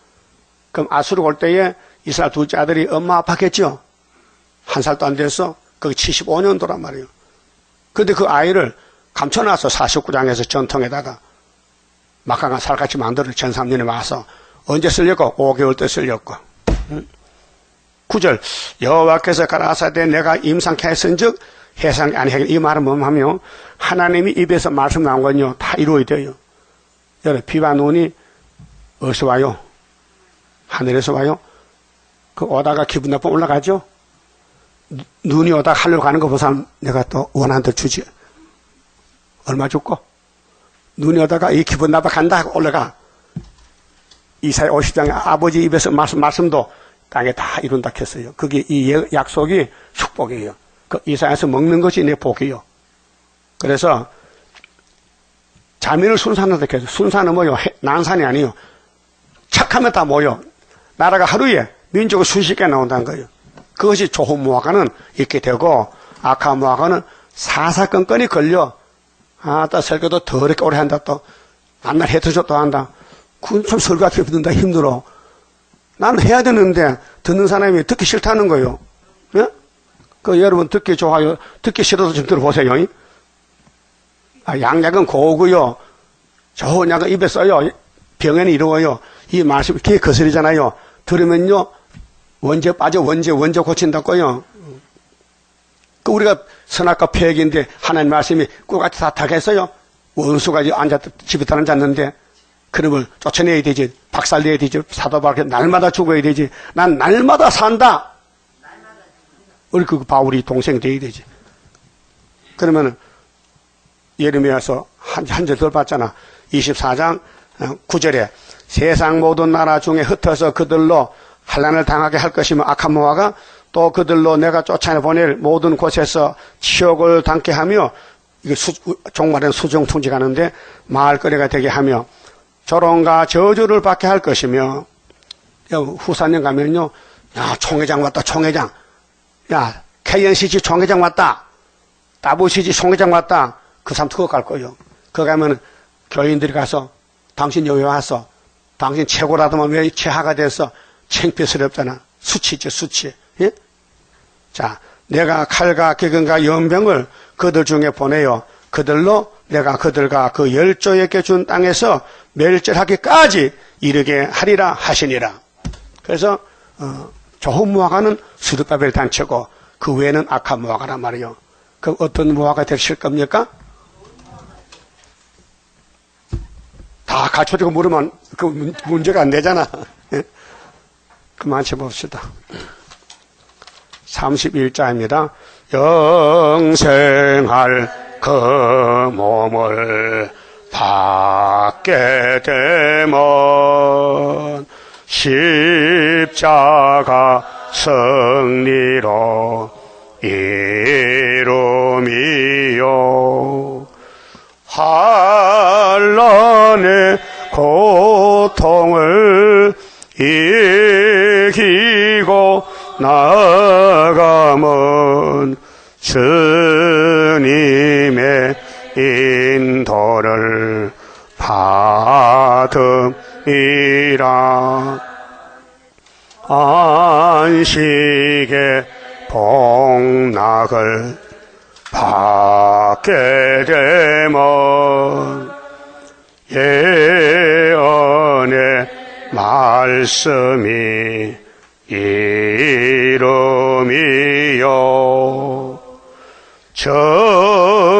그럼 아수르 올 때에 이스라엘 둘째 아들이 엄마 아팠겠죠? 한 살도 안 됐어. 그게 75년도란 말이에요. 근데 그 아이를 감춰놨어. 49장에서 전통에다가 막강한 살같이 만들어 전3년에 와서 언제 쓸렸고? 5개월 때 쓸렸고. 9절 여호와께서 가라사대 내가 임상케 했은즉 해상이 아니하길. 이 말은 뭐냐면 하나님이 입에서 말씀 나온 건요 다 이루어야 돼요. 여러분 비와 눈이 어디서 와요? 하늘에서 와요. 그 오다가 기분 나쁘면 올라가죠. 눈이 오다가 하늘로 가는 거 보면 내가 또 원한 대 주지. 얼마 줬고? 눈이 오다가 이 기분 나빠 간다 하고 올라가. 이사야 50장에 아버지 입에서 말씀도 땅에 다 이룬다 했어요. 그게 이 약속이 축복이에요. 그 이사야에서 먹는 것이 내 복이요. 그래서 자민을 순산한다 했어요. 순산은 뭐요? 난산이 아니요. 착하면 다 모여. 나라가 하루에 민족이 순식간에 나온다는 거예요. 그것이 좋은 무화과는 있게 되고 악한 무화과는 사사건건이 걸려. 또 설교도 더 이렇게 오래 한다. 또 만날 해터줘 또 한다. 그건 좀 설교가 힘든다. 힘들어. 나는 해야 되는데 듣는 사람이 듣기 싫다는 거예요. 예? 그 여러분 듣기 좋아요. 듣기 싫어도 좀 들어보세요. 양약은 고우고요. 좋은 약은 입에 써요. 병에는 이루어요. 이 말씀이 귀에 거슬리잖아요. 들으면요 원죄 빠져 원죄 고친다고요. 그 우리가 선악과 폐역인데 하나님 말씀이 꿀같이 다 타겠어요. 원수가 집에 앉았는데 그놈을 쫓아내야 되지. 박살내야 되지. 사도바울이 날마다 죽어야 되지. 난 날마다 산다. 우리 그 바울이 동생 돼야 되지. 그러면은 예레미야서 한 절 더 봤잖아. 24장 9절에 세상 모든 나라 중에 흩어서 그들로 환난을 당하게 할 것이며 악한 무화가 또 그들로 내가 쫓아내보낼 모든 곳에서 치욕을 당케 하며 이게 종말엔 수정통지 가는데 마을거리가 되게 하며 조롱과 저주를 받게 할 것이며 후사년 가면요 야, 총회장 왔다, 총회장. 야, KNCG 총회장 왔다. WCG 총회장 왔다. 그 사람 그거 갈 거예요. 그거 가면 교인들이 가서 당신 여기 와서 당신 최고라더만 왜 최하가 돼서 창피스럽잖아. 수치죠, 수치. 예? 자, 내가 칼과 기근과 연병을 그들 중에 보내요. 그들로 내가 그들과 그 열조에게 준 땅에서 멸절하기까지 이르게 하리라 하시니라. 그래서 좋은 무화과는 스룹바벨 단체고 그 외에는 악한 무화과란 말이에요. 그럼 어떤 무화과 되실 겁니까? 다 갖춰지고 물으면 그 문제가 안 되잖아. 그만 쳐봅시다. 31자입니다. 영생할 그 몸을 받게 되면 십자가 승리로 이루미요. 환난의 고통을 이기고 나가면 주님의 인도를 받음이라. 안식의 복락을 받게 되면 예언의 말씀이 이름이요. 정마의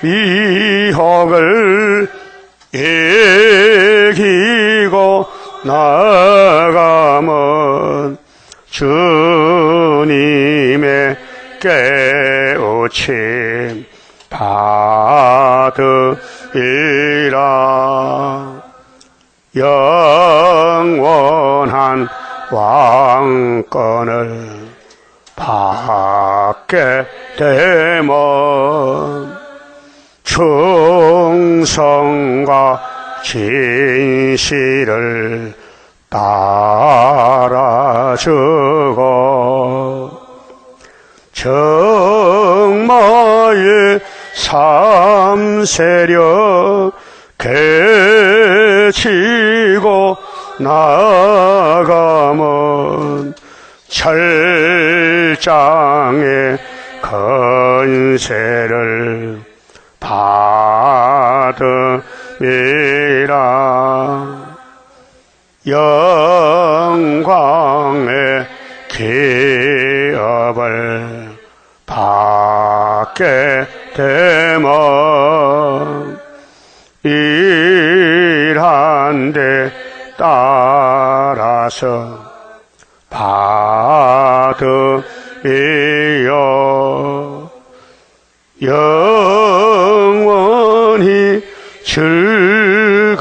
미혹을 이기고 나가면 주님의 깨우침 받으리라. 영원한 왕권을 받게 되면 충성과 진실을 따라주고 정마의 삼세력 개치고 나가면 철장의 건세를 받음이라. 영광의 기업을 받게 되면 일한 데 따라서 받으이요. 영원히 즐거운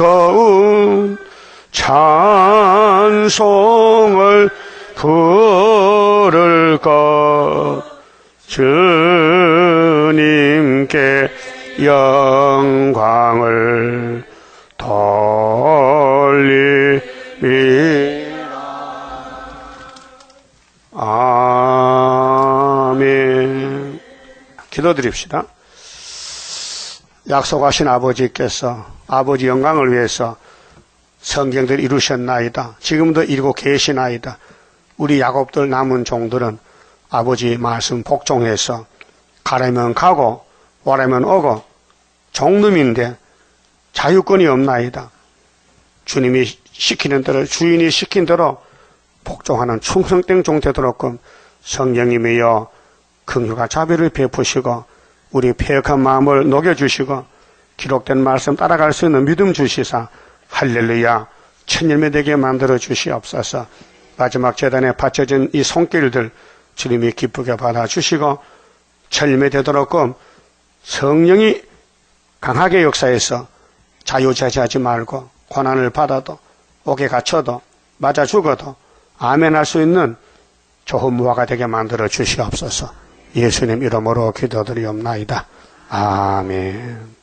찬송을 부를 것. 주님께 영광을 돌리리라. 아멘. 기도드립시다. 약속하신 아버지께서 아버지 영광을 위해서 성경들 이루셨나이다. 지금도 이루고 계시나이다. 우리 야곱들 남은 종들은 아버지 말씀 복종해서 가라면 가고 오라면 오고 종놈인데 자유권이 없나이다. 주님이 시키는 대로 주인이 시킨 대로 복종하는 충성된 종 되도록끔 성령님이여 긍휼과 자비를 베푸시고 우리 패역한 마음을 녹여주시고 기록된 말씀 따라갈 수 있는 믿음 주시사 할렐루야 천열매 되게 만들어 주시옵소서. 마지막 제단에 바쳐진 이 손길들 주님이 기쁘게 받아주시고 천열매 되도록끔 성령이 강하게 역사해서 자유자재하지 말고 고난을 받아도 옥에 갇혀도 맞아 죽어도 아멘할 수 있는 좋은 무화가 되게 만들어 주시옵소서. 예수님 이름으로 기도드리옵나이다. 아멘.